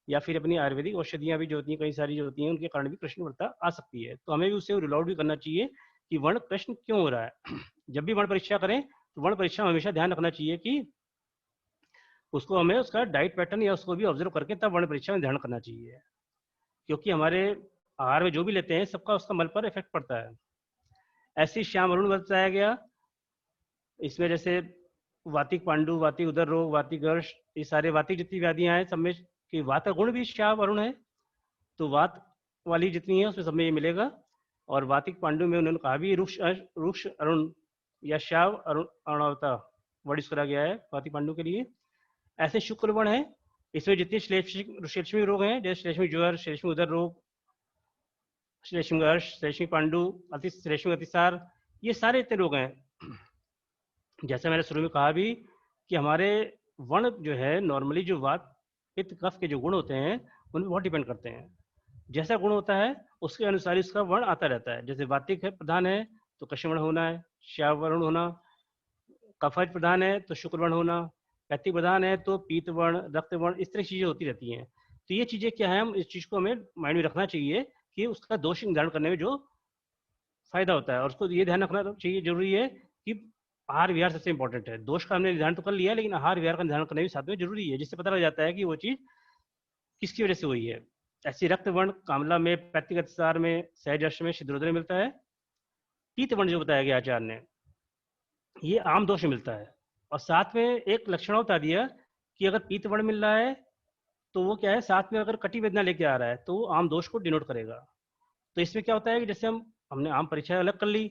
या फिर अपनी आयुर्वेदिक औषधियाँ भी जो होती हैं, कई सारी जो होती हैं, उनके कारण भी कृष्ण वृत्ता आ सकती है। तो हमें भी उससे रूल आउट भी करना चाहिए कि वर्ण कृष्ण क्यों हो रहा है। जब भी वर्ण परीक्षा करें तो वर्ण परीक्षा में हमेशा ध्यान रखना चाहिए कि उसको हमें उसका डाइट पैटर्न या उसको भी ऑब्जर्व करके तब वर्ण परीक्षा में ध्यान करना चाहिए, क्योंकि हमारे आहार में जो भी लेते हैं सबका उसका मल पर इफेक्ट पड़ता है। ऐसे श्याम वरुण बताया गया, इसमें जैसे वातिक पांडु, वातिक उदर रोग, वातिक गर्श, ये सारे वातिक जितनी व्याधियां हैं सब में कि वात का गुण भी श्याम वरुण है, तो वात वाली जितनी है उसमें सब में ये मिलेगा। और वातिक पांडु में उन्होंने कहा भी रुक्ष अरुण या श्याव अरुण अरुणावता वर्ड यूज करा गया है वातिक पांडु के लिए। ऐसे शुक्र वर्ण है, इसमें जितने श्लेष्मिक रोग हैं, जैसे श्लेष्मिक ज्वर, श्लेष्मिक उदर रोग, श्लेष्मिक गर्श, श्लेष्मिक पांडु, श्लेष्मिक अतिसार, ये सारे इतने रोग हैं। जैसे मैंने शुरू में कहा भी कि हमारे वर्ण जो है नॉर्मली जो वात पित्त कफ के जो गुण होते हैं उन पर बहुत डिपेंड करते हैं। जैसा गुण होता है उसके अनुसार इसका वर्ण आता रहता है। जैसे वातिक है प्रधान है तो कृष्ण वर्ण होना है, श्याव वर्ण होना, कफज प्रधान है तो शुक्र वर्ण होना, पैतिक प्रधान है तो पीत वर्ण, रक्त वर्ण, इस तरह की चीजें होती रहती हैं। तो ये चीजें क्या है, हम इस चीज को हमें माइंड में रखना चाहिए कि उसका दोष निर्धारण करने में जो फायदा होता है, और उसको ये ध्यान रखना चाहिए जरूरी है कि आहार विहार सबसे इंपॉर्टेंट है। दोष का हमने निर्धारण तो कर लिया, लेकिन आहार विहार का निर्धारण करना भी साथ में जरूरी है, जिससे पता लग जाता है कि वो चीज किसकी वजह से हुई है। ऐसी रक्त वर्ण कामला में, पैतृक अतिसार में, सहज में, शिद्रोदर में मिलता है। पीत वर्ण जो बताया गया आचार्य ने, ये आम दोष में मिलता है। और साथ में एक लक्षण बता दिया कि अगर पीत वर्ण मिल रहा है तो वो क्या है, साथ में अगर कटी वेदना लेके आ रहा है तो वो आम दोष को डिनोट करेगा। तो इसमें क्या होता है कि जैसे हमने आम परीक्षा अलग कर ली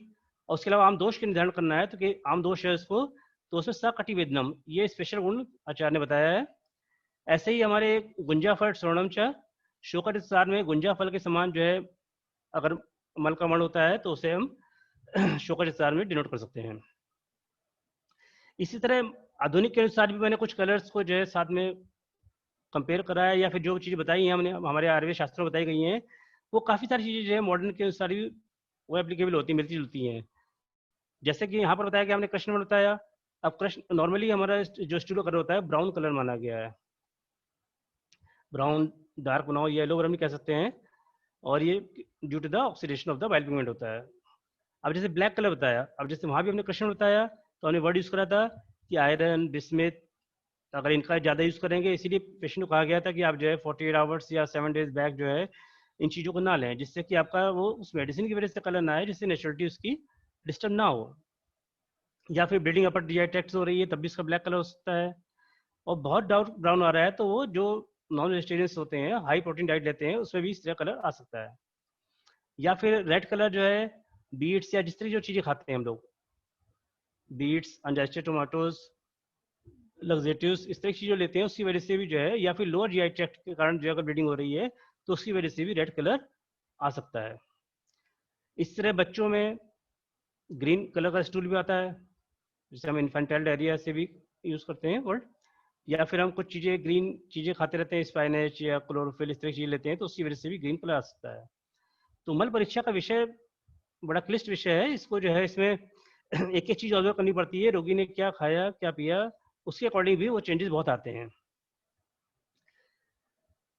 और उसके अलावा आम दोष के निर्धारण करना है, तो कि आम दोष है उसको, तो उसमें सकटिवेदनम ये स्पेशल गुण आचार्य ने बताया है। ऐसे ही हमारे गुंजा फल स्वर्णम च, शोकट सार में गुंजा फल के समान जो है अगर मल का वर्ण होता है तो उसे हम शोकट सार में डिनोट कर सकते हैं। इसी तरह आधुनिक के अनुसार भी मैंने कुछ कलर्स को जो है साथ में कंपेयर करा है, या फिर जो चीज़ें बताई हैं हमने हमारे आयुर्वेद शास्त्रों में बताई गई हैं, वो काफ़ी सारी चीज़ें जो है मॉडर्न के अनुसार भी वो एप्लीकेबल होती हैं, मिलती जुलती हैं। जैसे कि यहाँ पर बताया गया, हमने कृष्ण में बताया। अब कृष्ण नॉर्मली हमारा जो स्टूडियो कलर होता है ब्राउन कलर माना गया है, brown, dark brown, yellow brown भी कह सकते हैं, और ये due to the oxidation of the bile pigment होता है। अब जैसे ब्लैक कलर बताया, अब जैसे वहाँ भी हमने कृष्ण बताया तो हमने वर्ड यूज़ करा था कि आयरन, बिस्मिथ, अगर इनका ज़्यादा यूज़ करेंगे, इसीलिए पेशेंट को कहा गया था कि आप जो है 48 आवर्स या 7 डेज बैक जो है इन चीज़ों को ना लें, जिससे कि आपका वो उस मेडिसिन की वजह से कलर ना आए, जिससे नेचुरलिटी उसकी डिस्टर्ब ना हो। या फिर ब्लीडिंग अपर जीआई ट्रैक्ट हो रही है तब भी इसका ब्लैक कलर हो सकता है। और बहुत डार्क ब्राउन आ रहा है तो वो जो नॉन वेजिटेरियंस होते हैं, हाई प्रोटीन डाइट लेते हैं, उसमें भी इस तरह कलर आ सकता है। या फिर रेड कलर जो है बीट्स या जिस तरह जो चीज़ें खाते हैं हम लोग, बीट्स, अनडाइजेस्टेड टोमेटोज, लग्जेटिव्स इस तरह की चीज़ें लेते हैं, उसकी वजह से भी जो है, या फिर लोअर जीआई ट्रैक्ट के कारण जो अगर ब्लीडिंग हो रही है तो उसकी वजह से भी रेड कलर आ सकता है। इस तरह बच्चों में ग्रीन कलर का स्टूल भी आता है, जिसे हम इन्फेंटाइल डायरिया से भी यूज़ करते हैं वर्ड, या फिर हम कुछ चीज़ें ग्रीन चीज़ें खाते रहते हैं, स्पाइनेच या क्लोरोफिल इस तरह की चीज़ें लेते हैं, तो उसकी वजह से भी ग्रीन कलर आ सकता है। तो मल परीक्षा का विषय बड़ा क्लिष्ट विषय है। इसको जो है इसमें एक एक चीज़ ऑब्जर्व करनी पड़ती है, रोगी ने क्या खाया क्या पिया, उसके अकॉर्डिंग भी वो चेंजेस बहुत आते हैं।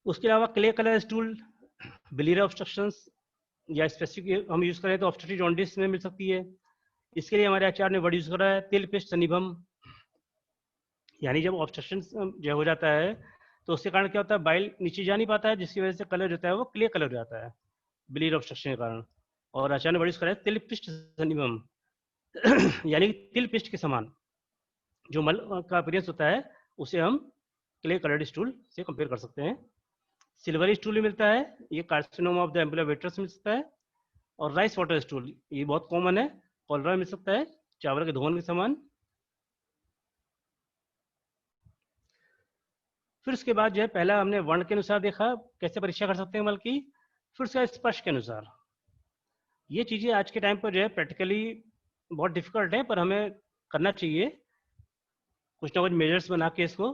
उसके अलावा clay colour stool biliary obstructions या स्पेसिफिक हम यूज़ करें तो ऑब्स्ट्रक्टिव जॉन्डिस में मिल सकती है। इसके लिए हमारे आचार्य ने वर्ड यूज़ करा है तिल पिष्ट सनिभम, यानी जब ऑब्स्ट्रक्शन जो हो जाता है तो उसके कारण क्या होता है, बाइल नीचे जा नहीं पाता है, जिसकी वजह से कलर होता है वो क्ले कलर हो जाता है बिलियरी ऑब्स्ट्रक्शन के कारण। और आचार्य ने वर्ड यूज़ करा है तिल पिष्ट सनिभम यानी तिल पिष्ट के समान जो मल का अपीयरेंस होता है उसे हम क्ले कलर्ड स्टूल से कंपेयर कर सकते हैं। सिल्वरी स्टूल भी मिलता है, ये कार्सिनोमा ऑफ द एम्बुलर वेट्रस मिल सकता है। और राइस वाटर स्टूल ये बहुत कॉमन है, कॉलरा मिल सकता है, चावल के धोन के समान। फिर उसके बाद जो है पहला हमने वर्ण के अनुसार देखा कैसे परीक्षा कर सकते हैं मल की, फिर उसका स्पर्श के अनुसार। ये चीज़ें आज के टाइम पर जो है प्रैक्टिकली बहुत डिफिकल्ट है, पर हमें करना चाहिए कुछ ना कुछ मेजर्स बना के इसको।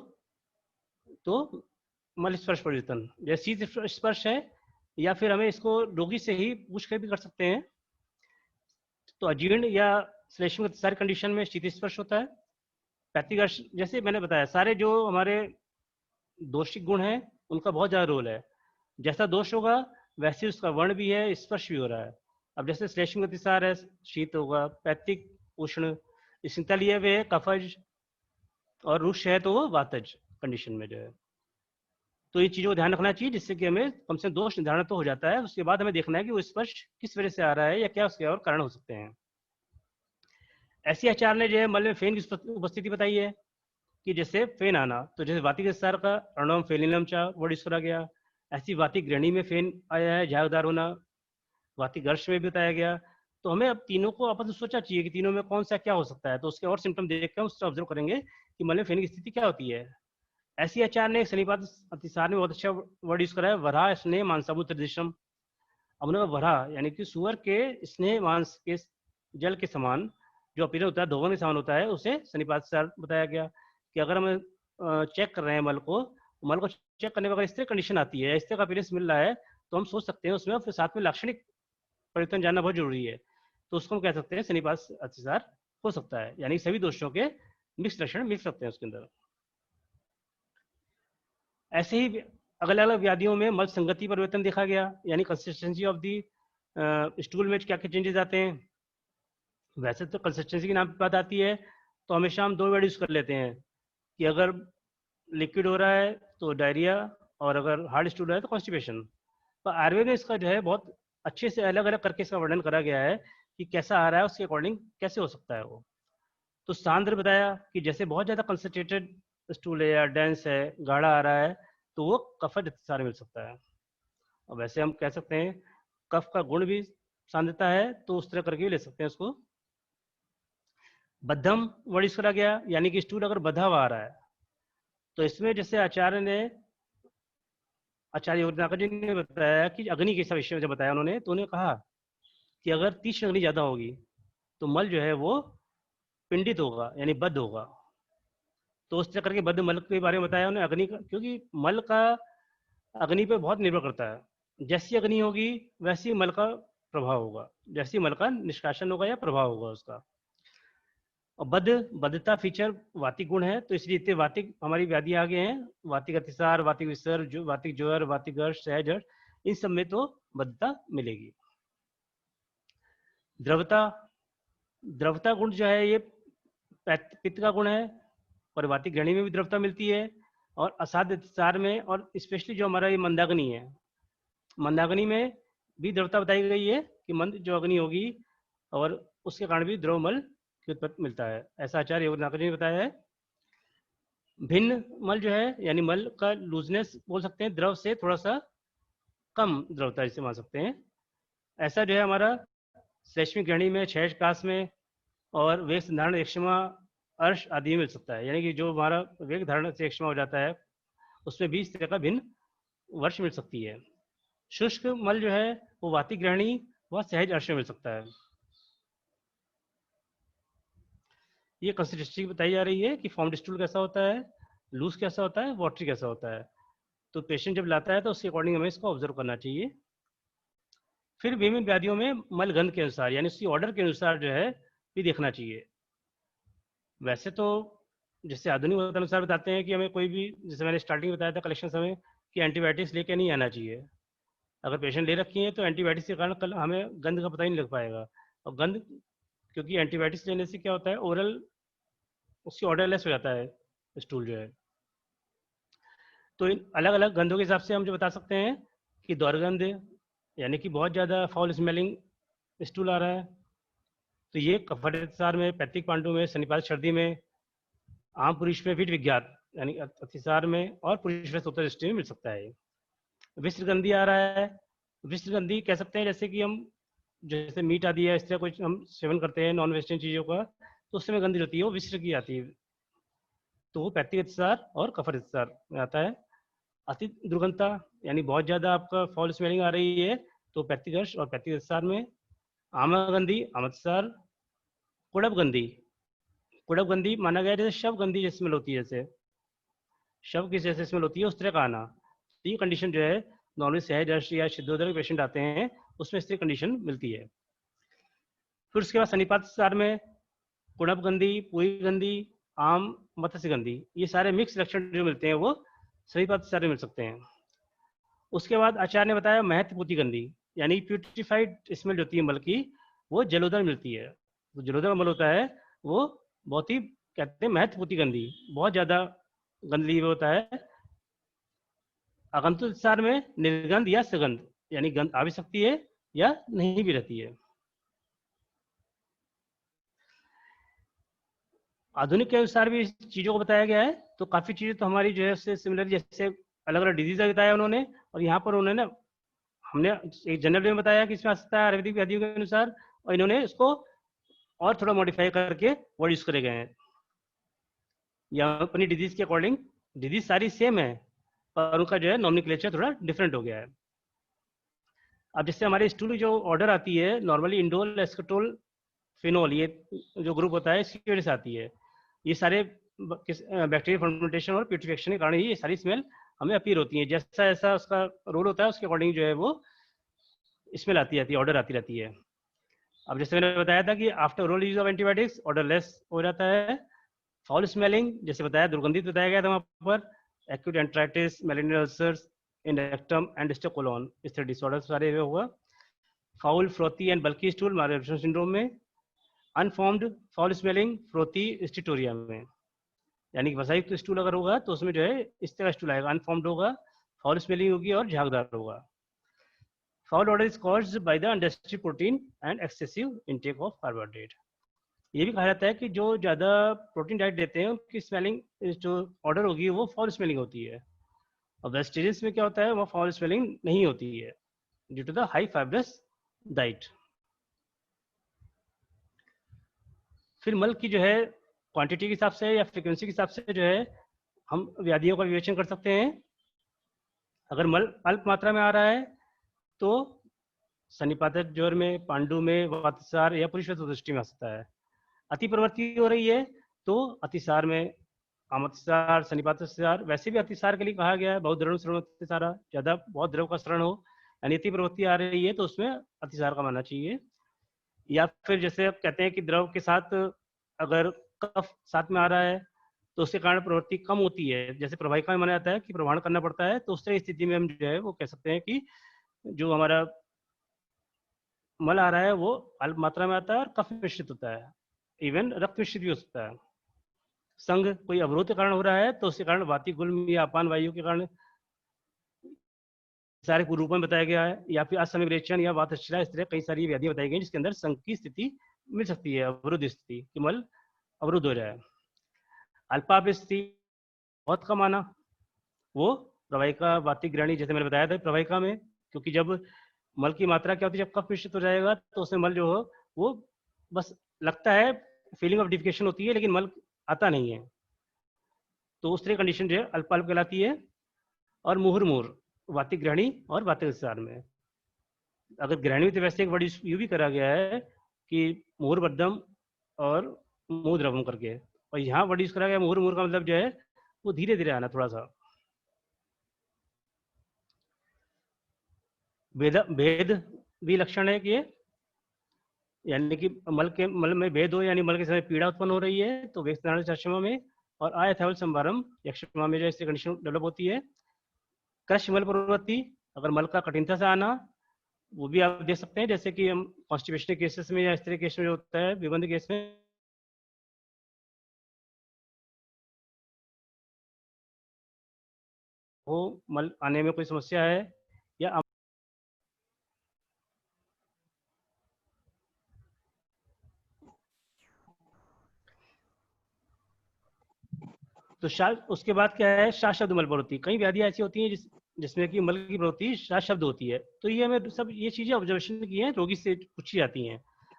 तो मल स्पर्श परिवर्तन जैसे शीत स्पर्श है, या फिर हमें इसको रोगी से ही पूछ कर भी कर सकते हैं। तो अजीर्ण या श्लेष्म सारी कंडीशन में शीत स्पर्श होता है। पैथिक जैसे मैंने बताया सारे जो हमारे दोषिक गुण हैं उनका बहुत ज़्यादा रोल है, जैसा दोष होगा वैसे उसका वर्ण भी है, स्पर्श भी हो रहा है। अब जैसे श्लेष्म गतिसार है शीत होगा, पैथिक उष्ण, स्निग्धलीय वे है कफज, और रुक्ष है तो वो वातज कंडीशन में जो है। तो ये चीज़ों को ध्यान रखना चाहिए जिससे कि हमें कम से कम दोष निर्धारण तो हो जाता है। उसके बाद हमें देखना है कि वो स्पर्श किस वजह से आ रहा है या क्या उसके और कारण हो सकते हैं। ऐसी आचार्य ने जो है मल में फेन की उपस्थिति बताई है कि जैसे फेन आना, तो जैसे वातिक विस्तार का अर्णवम फेलिनम चा वर्ड यूज करा गया, ऐसी वातिक ग्रहणी में फेन आया है, झागदार होना, वातिक गर्श में भी बताया गया। तो हमें अब तीनों को आपस में सोचा चाहिए कि तीनों में कौन सा क्या हो सकता है, तो उसके और सिम्टम देख कर उससे ऑब्जर्व करेंगे कि मल में फेन की स्थिति क्या होती है। ऐसी आचार्य ने सन्निपात अतिसार में बहुत अच्छा वर्ड यूज करा है, वरा स्नेह मांसाबू त्रिदिशम। अब वरा यानी कि सुअर के स्नेह मांस के जल के समान जो अपील होता है, धोवन के समान होता है, उसे सन्निपात से बताया गया कि अगर हम चेक कर रहे हैं मल को चेक करने में अगर इस तरह कंडीशन आती है, इस तरह का अपीयरेंस मिल रहा है, तो हम सोच सकते हैं उसमें फिर साथ में लाक्षणिक परिवर्तन जानना बहुत जरूरी है। तो उसको हम कह सकते हैं सन्निपात अतिसार हो सकता है, यानी सभी दोषों के मिक्स लक्षण मिल सकते हैं उसके अंदर। ऐसे ही अलग अलग व्याधियों में मल संगति परिवर्तन देखा गया, यानी कंसिस्टेंसी ऑफ दी स्टूल में क्या क्या चेंजेस आते हैं। वैसे तो कंसिस्टेंसी के नाम पे बात आती है तो हमेशा हम दो वर्ड यूज कर लेते हैं कि अगर लिक्विड हो रहा है तो डायरिया, और अगर हार्ड स्टूल है तो कॉन्स्टिपेशन। पर आयुर्वेद में इसका जो है बहुत अच्छे से अलग अलग करके इसका वर्णन करा गया है कि कैसा आ रहा है, उसके अकॉर्डिंग कैसे हो सकता है वो। तो सांद्र बताया कि जैसे बहुत ज़्यादा कंसनट्रेटेड स्टूल है या डेंस है, गाढ़ा आ रहा है, तो वो कफज अतिसार मिल सकता है। और वैसे हम कह सकते हैं कफ का गुण भी सांद्रता है, तो उस तरह करके भी ले सकते हैं उसको। बद्धम वर्ड यूज करा गया, यानी कि स्टूल अगर बधा हुआ आ रहा है, तो इसमें जैसे आचार्य योगनाथ जी ने बताया कि अग्नि के विषय में जब बताया उन्होंने, तो उन्होंने कहा कि अगर तीक्ष्ण अग्नि ज्यादा होगी तो मल जो है वो पिंडित होगा, यानी बद्ध होगा। तो उस तरह करके बद्ध मल के बारे में बताया उन्होंने अग्नि का, क्योंकि मल का अग्नि पे बहुत निर्भर करता है। जैसी अग्नि होगी वैसी मल का प्रभाव होगा, जैसी मल का निष्कासन होगा या प्रभाव होगा उसका। और बद्धता फीचर वातिक गुण है, तो इसलिए इतने वातिक हमारी व्याधि आगे हैं, वातिक अतिसार, वातिक विसर्ज, वातिक ज्वर, वातिक गर्श, सहजड़, इन सब में तो बद्धता मिलेगी। द्रवता गुण जो है ये पित्त का गुण है, और वातिक ग्रहणी में भी द्रवता मिलती है, और असाध्य अतिसार में, और स्पेशली जो हमारा ये मंदाग्नि है, मंदाग्नि में भी द्रवता बताई गई है कि मंद जो अग्नि होगी और उसके कारण भी द्रवमल की उत्पत्ति मिलता है, ऐसा आचार्य योगनाथ जी ने बताया है। भिन्न मल जो है यानी मल का लूजनेस बोल सकते हैं, द्रव से थोड़ा सा कम द्रवता जिसे मान सकते हैं। ऐसा जो है हमारा श्लेष्मिक ग्रहणी में, क्षय काश में, और वेग संधारण एक्ष्मा अर्श आदि में मिल सकता है, यानी कि जो हमारा वेग धारण से एक्ष्मा हो जाता है उसमें भी इस तरह का भिन्न वर्ष मिल सकती है। शुष्क मल जो है वो वाति ग्रहणी व सहज अर्श में मिल सकता है। ये कंसिस्टेंसी बताई जा रही है कि फॉर्म्ड स्टूल कैसा होता है, लूज कैसा होता है, वाटरी कैसा होता है। तो पेशेंट जब लाता है तो उसके अकॉर्डिंग हमें इसको ऑब्जर्व करना चाहिए। फिर विभिन्न व्याधियों में मल गंध के अनुसार यानी उसकी ऑर्डर के अनुसार जो है भी देखना चाहिए। वैसे तो जैसे आधुनिक अनुसार बताते हैं कि हमें कोई भी, जैसे मैंने स्टार्टिंग में बताया था कलेक्शन समय, कि एंटीबायोटिक्स लेके नहीं आना चाहिए। अगर पेशेंट ले रखी है तो एंटीबायोटिक्स के कारण कल हमें गंध का पता ही नहीं लग पाएगा। और गंध, क्योंकि एंटीबायोटिक्स लेने से क्या होता है, ओरल उसकी ऑर्डरलेस हो जाता है स्टूल जो है। तो इन अलग अलग गंधों के हिसाब से हम जो बता सकते हैं कि दुर्गंध यानी कि बहुत ज़्यादा फाउल स्मेलिंग स्टूल आ रहा है, तो ये कफार में, पैतृक पांडु में, सन्निपात सर्दी में, आम पुरुष में, विट विज्ञात यानी अतिसार में और पुरुष में सूत्र दृष्टि में मिल सकता है। विश्रगंधी आ रहा है। विश्रगंधी कह सकते हैं जैसे कि हम जैसे मीट आदि है इस तरह कुछ हम सेवन करते हैं नॉन वेजिटेरियन चीज़ों का, तो उससे गंधी होती है, वो विश्र की आती है, तो वो पैतृक अतिसार और कफर अतिसार में आता है। अति दुर्गंधता यानी बहुत ज़्यादा आपका फॉल स्मेलिंग आ रही है, तो पैतृक अर्श और पैतृक अतिसार में। आमागंधी, आमतिसार। कुड़बगंधी, कुड़बगंधी माना गया जैसे शव गंधी जैसी स्मेल होती है, जैसे शव की जैसे स्मेल होती है उस तरह का आना। तो ये कंडीशन जो है नॉर्मली सहज अर्श या सिद्धोदर के पेशेंट आते हैं उसमें इस तरह कंडीशन मिलती है। फिर उसके बाद सन्निपात अतिसार में कुड़बगंधी, पूरी गंधी, आम, मत्स्य गंधी, ये सारे मिक्स लक्षण जो मिलते हैं वो सन्निपात अतिसार में मिल सकते हैं। उसके बाद आचार्य ने बताया महत्वपूती गंधी यानी प्यूरिफाइड स्मेल जो होती है मल की, वो जलोदर मिलती है। तो जलोदर मल होता है वो बहुत ही कहते हैं महत्वपूती गंधी, बहुत ज्यादा गंदली होता है। आगंतुक अतिसार में निर्गंध या सगंध यानी गंध आ भी सकती है या नहीं भी रहती है। आधुनिक के अनुसार भी इस चीजों को बताया गया है, तो काफी चीजें तो हमारी जो है उससे सिमिलर, जैसे अलग अलग डिजीज बताया उन्होंने, और यहाँ पर उन्होंने हमने एक जनरल में बताया कि इसमें आ सकता है आयुर्वेदिक व्याधियों के अनुसार, और इन्होंने इसको और थोड़ा मॉडिफाई करके वर्ड यूज करे गए हैं। या अपनी डिजीज के अकॉर्डिंग, डिजीज सारी सेम है पर उनका जो है नॉमिनक्लेचर थोड़ा डिफरेंट हो गया है। अब जैसे हमारे स्टूल जो ऑर्डर आती है नॉर्मली इंडोल, एस्केटोल, फिनोल, ये जो ग्रुप होता है इसकी वजह से आती है। ये सारे बैक्टीरियल फर्मेंटेशन और प्यूरिफिकेशन के कारण ही ये सारी स्मेल हमें अपीयर होती है। जैसा जैसा उसका रोल होता है उसके अकॉर्डिंग जो है वो स्मेल आती रहती है, ऑर्डर आती रहती है। अब जैसे मैंने बताया था कि after oral use of antibiotics order less हो जाता है। फाउल स्मेलिंग जैसे बताया, दुर्गंधित बताया गया था वहाँ पर, एक्यूट एंट्राइटिस, मेलिनल ulcers in rectum and colon, इस तरह डिसऑर्डर सारे होगा। Foul, frothy and bulky stool malabsorption syndrome में। Unformed foul smelling frothy steatorrhoea में, यानी कि वसायुक्त स्टूल अगर होगा तो उसमें जो है इस तरह स्टूल आएगा, अनफॉर्म्ड होगा, फाउल स्मेलिंग होगी और झागदार होगा। Foul order is caused by the undigested protein and excessive intake of carbohydrate. ये भी कहा जाता है कि जो ज़्यादा प्रोटीन डाइट देते हैं उनकी स्मेलिंग जो ऑर्डर होगी वो फाउल स्मेलिंग होती है, और वेजिटेरियंस में क्या होता है वो फाउल स्मेलिंग नहीं होती है due to the high fibrous diet. फिर मल की जो है क्वांटिटी के हिसाब से या फ्रीक्वेंसी के हिसाब से जो है हम व्याधियों का विवेचन कर सकते हैं। अगर मल अल्प मात्रा में आ रहा है तो सन्निपातक ज्वर में, पांडु में, वातसार या पुरुष दृष्टि में आ सकता है। अति प्रवृत्ति हो रही है तो अतिसार में, आमतिसार, सन्निपात अतिसार, वैसे भी अतिसार के लिए कहा गया है बहुत द्रव श्रवण अतिसार, ज्यादा बहुत द्रव का श्रवण हो, यानी अति प्रवृत्ति आ रही है तो उसमें अतिसार का मानना चाहिए। या फिर जैसे आप कहते हैं कि द्रव के साथ अगर कफ साथ में आ रहा है तो उसके कारण प्रवृत्ति कम होती है, जैसे प्रवाहिका में माना जाता है कि प्रवाहन करना पड़ता है, तो उस तरह स्थिति में हम जो है वो कह सकते हैं कि जो हमारा मल आ रहा है वो अल्प मात्रा में आता है और कफ मिश्रित होता है, इवन रक्त मिश्रित भी हो सकता है। संघ कोई अवरोध के कारण हो रहा है तो उसके कारण वाती गुल्म या अपान वायु के कारण सारे रूप में बताया गया है, या फिर असमय विरेचन या वातशिला, इस तरह कई सारी व्याधियां बताई गई जिसके अंदर संघ की स्थिति मिल सकती है, अवरुद्ध स्थिति कि मल अवरुद्ध हो जाए। अल्पाप स्थिति बहुत कम आना, वो प्रवाहिका वातिक ग्रहणी जैसे मैंने बताया था प्रवाहिका में, क्योंकि जब मल की मात्रा क्या होती है, जब कफ मिश्रित हो जाएगा तो उसमें मल जो हो वो बस लगता है फीलिंग ऑफ डिफिकेशन होती है, लेकिन मल आता नहीं है, तो उस तरह कंडीशन जो है अल्प अल्प कहलाती है। और मुहुर्मुहुर वातिक ग्रहणी और वातिक विस्तार में, अगर ग्रहणी में तो वैसे एक वर्ड यूज भी करा गया है कि मुहुर्बद्धम और मुहुः द्रवम करके, और यहाँ वर्ड यूज करा गया मुहुर्मुहुर का मतलब जो है वो धीरे धीरे आना थोड़ा सा। भेद भी लक्षण है कि यानी कि मल में भेद हो, यानी मल के समय पीड़ा उत्पन्न हो रही है तो वेक्ष चक्षमा में, और आयथावल संभारम यक्षमा में जो इससे कंडीशन डेवलप होती है। क्रश मल प्रवृत्ति, अगर मल का कठिनता से आना, वो भी आप देख सकते हैं, जैसे कि हम कॉन्स्टिपेशन केसेस में या इस तरह केस में जो होता है विबंध केस में वो मल आने में कोई समस्या है या तो उसके बाद क्या है, शास शब्द मल प्रवृत्ति। कई व्याधियां ऐसी होती हैं जिसमें कि मल की प्रवृत्ति शास शब्द होती है, तो ये हमें सब ये चीजें ऑब्जर्वेशन की हैं, रोगी से पूछी जाती हैं।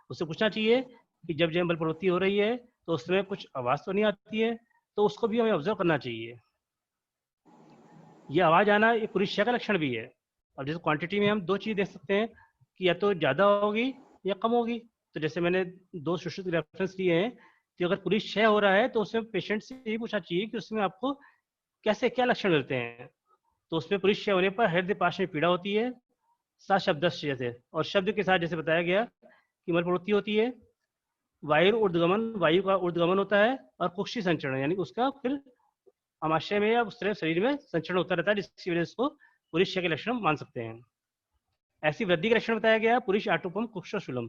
उससे पूछना चाहिए कि जब मल प्रवृत्ति हो रही है तो उसमें कुछ आवाज तो नहीं आती है, तो उसको भी हमें ऑब्जर्व करना चाहिए। ये आवाज आना ये पुरुषया का लक्षण भी है। और जैसे क्वांटिटी में हम दो चीज देख सकते हैं कि या तो ज्यादा होगी या कम होगी। तो जैसे मैंने दो सुश्रुत रेफरेंस दिए हैं कि अगर पुरुष क्षय हो रहा है तो उसमें पेशेंट से यही पूछना चाहिए कि उसमें आपको कैसे क्या लक्षण मिलते हैं। तो उसमें पुरुष क्षय होने पर हृदय पाश में पीड़ा होती है, सा शब्द जैसे, और शब्द के साथ जैसे बताया गया कि मल प्रवृत्ति होती है। वायु ऊर्ध्वगमन, वायु का ऊर्ध्वगमन होता है, और कुक्षी संचरण यानी उसका फिर आमाशय में या उस तरह शरीर में संचरण होता रहता है, जिसकी वजह से उसको पुरुष क्षय के लक्षण मान सकते हैं। ऐसी वृद्धि के लक्षण बताया गया पुरुष आटोपम कुक्षशूलम,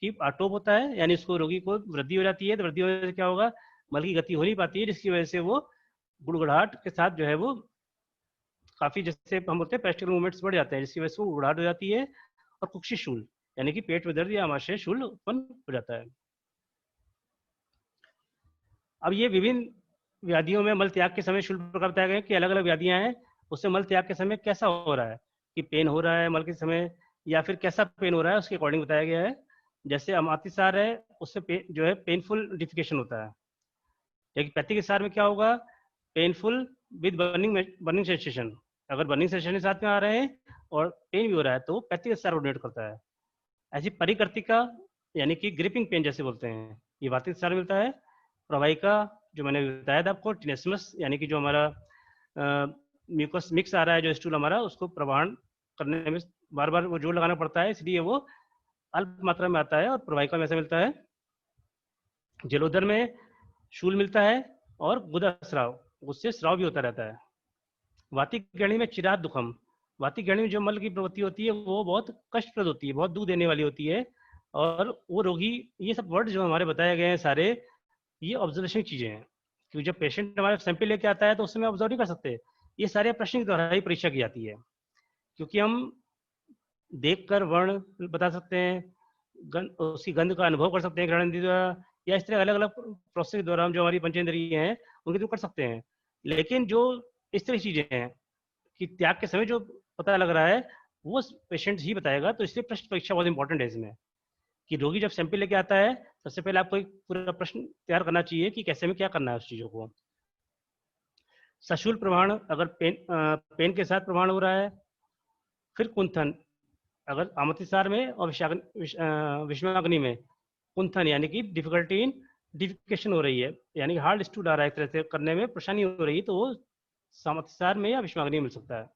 कि आटोप होता है यानी उसको रोगी को वृद्धि हो जाती है, तो वृद्धि होने से क्या होगा, मल की गति हो नहीं पाती है, जिसकी वजह से वो गुड़गुड़ाहट के साथ जो है वो काफी, जैसे हम बोलते हैं पेस्टिकल मूवमेंट्स बढ़ जाते हैं, जिसकी वजह से वो गुड़गुड़ाहट हो जाती है। और कुक्षिशूल यानी कि पेट में दर्द या आमाशय शूल उत्पन्न हो जाता है। अब ये विभिन्न व्याधियों में मल त्याग के समय शूल प्रकार बताया गया कि अलग अलग व्याधियां हैं, उससे मल त्याग के समय कैसा हो रहा है, कि पेन हो रहा है मल के समय या फिर कैसा पेन हो रहा है, उसके अकॉर्डिंग बताया गया है। जैसे अमातिसार है उससे जो है पेनफुल डिफिकेशन होता है, लेकिन पैथिक सार में क्या होगा, पेनफुल विद बर्निंग सेंसेशन। अगर बर्निंग सेंसेशन साथ में आ रहे हैं और पेन भी हो रहा है तो पैथिक सार ऑर्डिनेट करता है। ऐसी परिकर्तिका यानी कि ग्रिपिंग पेन जैसे बोलते हैं, ये वातिक सार मिलता है। प्रवाहिका जो मैंने बताया था आपको, टिनेस्मस यानी कि जो हमारा म्यूकस मिक्स आ रहा है जो स्टूल हमारा, उसको प्रवाहन करने में बार बार वो जोर लगाना पड़ता है, इसलिए वो अल्प मात्रा में आता है, और प्रवाहिका में ऐसा मिलता है। जलोदर में शूल मिलता है, और गुदा स्राव, उससे स्राव भी होता रहता है। वातिक गृहिणी में चिरात दुखम, वातिक गृहिणी में जो मल की प्रवृत्ति होती है वो बहुत कष्टप्रद होती है, बहुत दुख देने वाली होती है। और वो रोगी, ये सब वर्ड जो हमारे बताए गए हैं सारे, ये ऑब्जर्वेशन चीजें हैं, क्योंकि जब पेशेंट हमारे सैंपल लेके आता है तो उसमें ऑब्जर्व नहीं कर सकते, ये सारे प्रश्न के द्वारा ही परीक्षा की जाती है। क्योंकि हम देखकर वर्ण बता सकते हैं, उसकी गंध का अनुभव कर सकते हैं ग्रहण द्वारा, या इस तरह अलग अलग प्रोसेस के द्वारा हम जो हमारी पंचेंद्रिय हैं उनके थ्रू कर सकते हैं। लेकिन जो इस तरह चीजें हैं कि त्याग के समय जो पता लग रहा है वो पेशेंट ही बताएगा, तो इसलिए प्रश्न परीक्षा बहुत इंपॉर्टेंट है इसमें, कि रोगी जब सैंपल लेके आता है सबसे पहले आपको एक पूरा प्रश्न तैयार करना चाहिए कि कैसे में क्या करना है उस चीजों को। सशुल प्रमाण, अगर पेन के साथ प्रमाण हो रहा है। फिर कुंथन, अगर आमतिसार में और विषमाग्नि में कुंथन यानी कि डिफिकल्टी इन डिफिकेशन हो रही है, यानी हार्ड स्टूल आ रहा है, एक तरह से करने में परेशानी हो रही है, तो वो सामतिसार में या विषमाग्नि में मिल सकता है।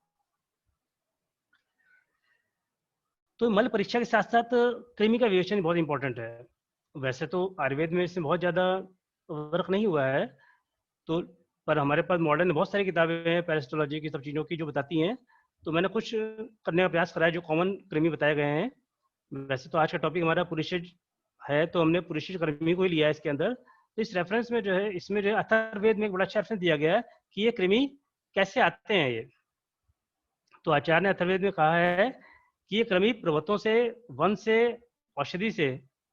तो मल परीक्षा के साथ साथ कृमि का विवेचन बहुत इंपॉर्टेंट है। वैसे तो आयुर्वेद में इसमें बहुत ज़्यादा वर्क नहीं हुआ है, तो पर हमारे पास मॉडर्न बहुत सारी किताबें हैं पैरासिटोलॉजी की, सब चीज़ों की जो बताती हैं, तो मैंने कुछ करने का प्रयास करा है जो कॉमन कृमि बताए गए हैं। वैसे तो आज का टॉपिक हमारा पुरुषज है, तो हमने पुरुषज कृमि को ही लिया है इसके अंदर। तो इस रेफरेंस में जो है, इसमें जो है अथर्ववेद में एक बड़ा अच्छा रेफरेंस दिया गया है कि ये कृमि कैसे आते हैं ये। तो आचार्य ने अथर्ववेद में कहा है कि ये कृमि पर्वतों से, वन से, औषधि से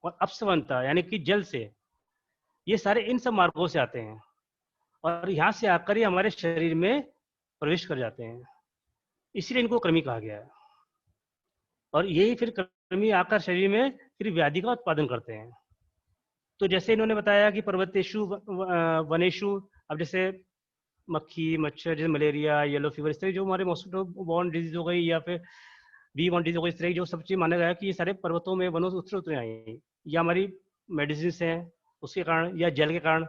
और अपस्वनता यानी कि जल से, ये सारे इन सब मार्गों से आते हैं, और यहाँ से आकर ये हमारे शरीर में प्रवेश कर जाते हैं, इसलिए इनको कृमि कहा गया है। और यही फिर कृमि आकर शरीर में फिर व्याधि का उत्पादन करते हैं। तो जैसे इन्होंने बताया कि पर्वतेशु वनेशु, अब जैसे मक्खी मच्छर जैसे मलेरिया येलो फीवर इस तरह जो हमारे मॉस्किटो बॉर्न डिजीज हो गई या फिर बी बॉर्न डिजीज हो गई, इस तरह जो सब चीज माना गया कि ये सारे पर्वतों में वनों से उतरे उतरे आए हैं, या हमारी मेडिसिन हैं उसके कारण या जल के कारण,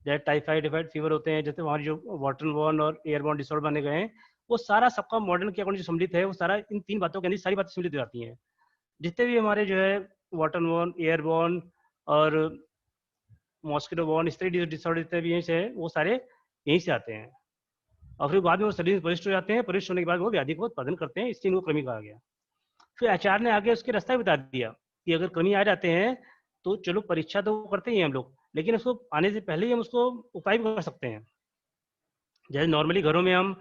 जैसे टाइफाइड फीवर होते हैं, जैसे हमारी जो वाटर बॉर्न और एयरबॉर्न डिसऑर्डर बने गए हैं, वो सारा सबका मॉडर्न के अकॉर्डिंग जो सम्मिलित है वो सारा इन 3 बातों के अंदर सारी बातें सम्मिलित हो जाती हैं। जितने भी हमारे जो है वाटर बॉर्न एयरबॉर्न और मॉस्किटो बॉर्न इस तरह डिसऑर्डर जितने भी हैं वो सारे यहीं से आते हैं, और फिर बाद में वो शरीर में परिष्ट हो जाते हैं, परिष्ट होने के बाद वो व्याधि को उत्पादन करते हैं, इसलिए इनको कृमि कहा गया। फिर आचार्य ने आगे उसके रास्ता भी बता दिया कि अगर कृमि आ जाते हैं तो चलो परीक्षा तो करते ही हैं हम लोग, लेकिन उसको आने से पहले ही हम उसको उपाय भी कर सकते हैं। जैसे नॉर्मली घरों में हम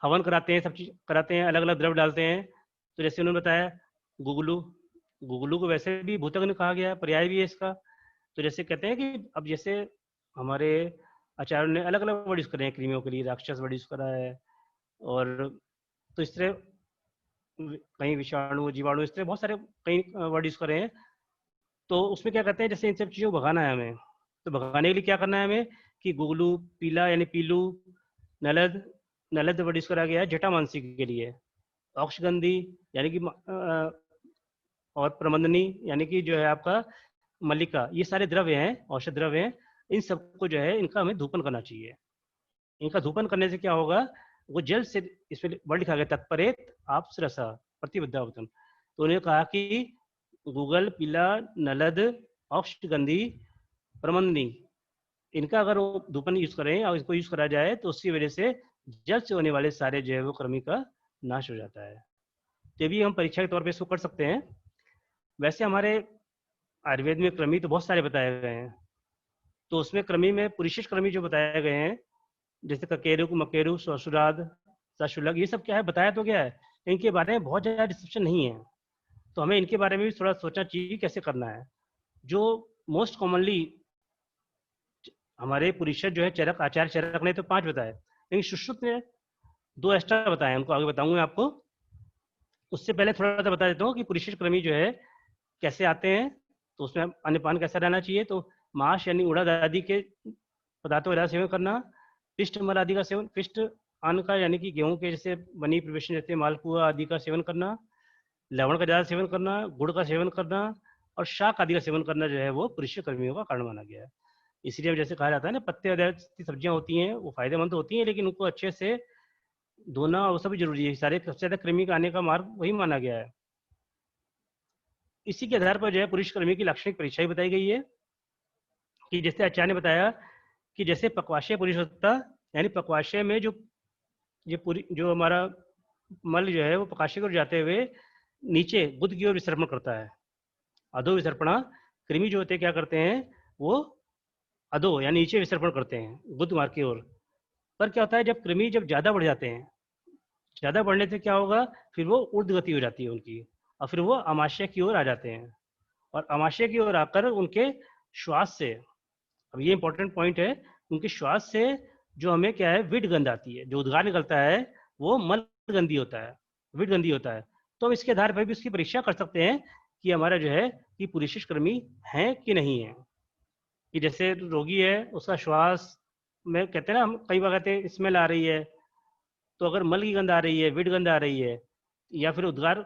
हवन कराते हैं, सब चीज कराते हैं, अलग अलग द्रव्य डालते हैं, तो जैसे उन्होंने बताया गुगलू को वैसे भी भूतग्नि कहा गया है, पर्याय भी है इसका। तो जैसे कहते हैं कि अब जैसे हमारे आचार्यों ने अलग अलग वर्ड यूज करे हैं कृमियों के लिए, राक्षस वर्ड यूज करा है, और तो इस तरह कई विषाणु जीवाणु इस तरह बहुत सारे कई वर्ड यूज करे हैं। तो उसमें क्या कहते हैं, जैसे इन सब चीज़ों को भगाना है हमें, तो भगाने के लिए क्या करना है हमें कि गुगलू पीला यानी पीलू, नलद वर्ड यूज करा गया है जटामांसी के लिए, औक्षगंधी यानी कि और प्रमंदनी यानी कि जो है आपका मल्लिका, ये सारे द्रव्य हैं, औषध द्रव्य हैं, इन सबको जो है इनका हमें धूपन करना चाहिए। इनका धूपन करने से क्या होगा, वो जल से, इसमें वर्ड लिखा गया तत्परेत आप रसा प्रतिबद्धावतन, तो उन्होंने कहा कि गूगल पीला नलद औषधगंधी प्रमंदनी, इनका अगर वो धूपन यूज करें और इसको यूज करा जाए तो उसकी वजह से जल से होने वाले सारे जो है वो कृमि का नाश हो जाता है। तो भी हम परीक्षा के तौर पे इसको कर सकते हैं। वैसे हमारे आयुर्वेद में कृमि तो बहुत सारे बताए गए हैं, तो उसमें कृमि में पुरुषिश कृमि जो बताए गए हैं, जैसे ककेरु मकेरु ससुराद सशुलग, ये सब क्या है बताया तो क्या है, इनके बारे में बहुत ज़्यादा डिस्क्रिप्शन नहीं है, तो हमें इनके बारे में भी थोड़ा सोचना चाहिए कैसे करना है। जो मोस्ट कॉमनली हमारे पुरुषिश जो है चरक, आचार्य चरक ने तो 5 बताए, लेकिन सुश्रुत ने 2 एक्स्ट्रा बताए, उनको आगे बताऊंगा आपको। उससे पहले थोड़ा सा बता देता हूँ कि पुरुषिश कृमि जो है कैसे आते हैं, तो उसमें अन्नपान कैसा रहना चाहिए। तो मांस यानी उड़द आदि के पदार्थों का सेवन करना, पिष्ट मल आदि का सेवन, पिष्ट अन्न का यानी कि गेहूं के जैसे बनी प्रिपरेशन जैसे मालपुआ आदि का सेवन करना, लवण का ज़्यादा सेवन करना, गुड़ का सेवन करना और शाक आदि का सेवन करना जो है वो पुरुषिश कृमियों का कारण माना गया है। इसलिए जैसे कहा जाता है ना, पत्ते आधारित सब्जियां होती हैं वो फायदेमंद होती हैं, लेकिन उनको अच्छे से धोना वो सब जरूरी है, सारे सबसे ज़्यादा कृमि का आने का मार्ग वही माना गया है। इसी के आधार पर जो है पुरुष कृमि की लाक्षणिक परीक्षा भी बताई गई है कि जैसे आचार्य ने बताया कि जैसे पक्वाशय पुरुषता, यानी पक्वाशय में जो ये पूरी जो हमारा मल जो है वो पक्वाशय की ओर जाते हुए नीचे गुद की ओर विसर्पण करता है, अधो विसर्पणा, कृमि जो होते हैं क्या करते हैं वो अधो यानी नीचे विसर्पण करते हैं गुद मार्ग की ओर। पर क्या होता है जब कृमि जब ज़्यादा बढ़ जाते हैं, ज़्यादा बढ़ने से क्या होगा, फिर वो ऊर्ध्व गति हो जाती है उनकी, और फिर वो अमाशय की ओर आ जाते हैं, और अमाशय की ओर आकर उनके श्वास से, अब ये इंपॉर्टेंट पॉइंट है, उनके श्वास से जो हमें क्या है विड गंध आती है, जो उद्गार निकलता है वो मल गंदी होता है, विड गंदी होता है। तो हम इसके आधार पर भी उसकी परीक्षा कर सकते हैं कि हमारा जो है कि पुरुषिश कृमि है कि नहीं है। कि जैसे रोगी है उसका श्वास में कहते हैं ना, हम कई बार कहते हैं स्मेल आ रही है, तो अगर मल की गंध आ रही है, विड गंध आ रही है, या फिर उद्गार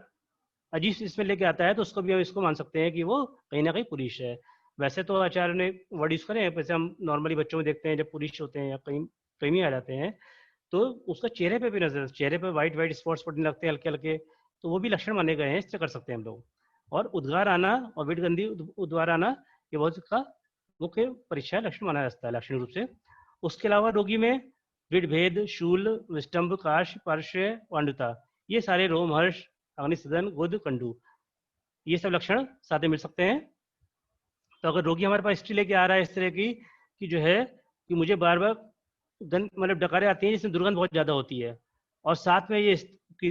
अजीब इसमें लेके आता है, तो उसको भी हम इसको मान सकते हैं कि वो कहीं ना कहीं पुरुष है। वैसे तो आचार्य ने वर्ड यूज करे हैं, वैसे हम नॉर्मली बच्चों में देखते हैं जब पुरुष होते हैं या कहीं प्रेमी आ जाते हैं तो उसका चेहरे पे भी नजर, चेहरे पे वाइट स्पॉट्स पड़ने लगते हैं हल्के हल्के, तो वो भी लक्षण माने गए हैं, इससे कर सकते हैं हम लोग। और उद्गार आना और विडगंधी उद्गार आना ये बहुत का मुख्य परीक्षा लक्षण माना जाता है लक्षण रूप से। उसके अलावा रोगी में विडभेद, शूल, विष्टम्भ, काश, पार्श्व, पांडुता, ये सारे रोमहर्ष, अग्निसदन, गुद, कंडू, ये सब लक्षण साथ में मिल सकते हैं। तो अगर रोगी हमारे पास हिस्ट्री लेके आ रहा है इस तरह की कि जो है कि मुझे बार बार गंध मतलब डकारें आती हैं जिसमें दुर्गंध बहुत ज़्यादा होती है, और साथ में ये कि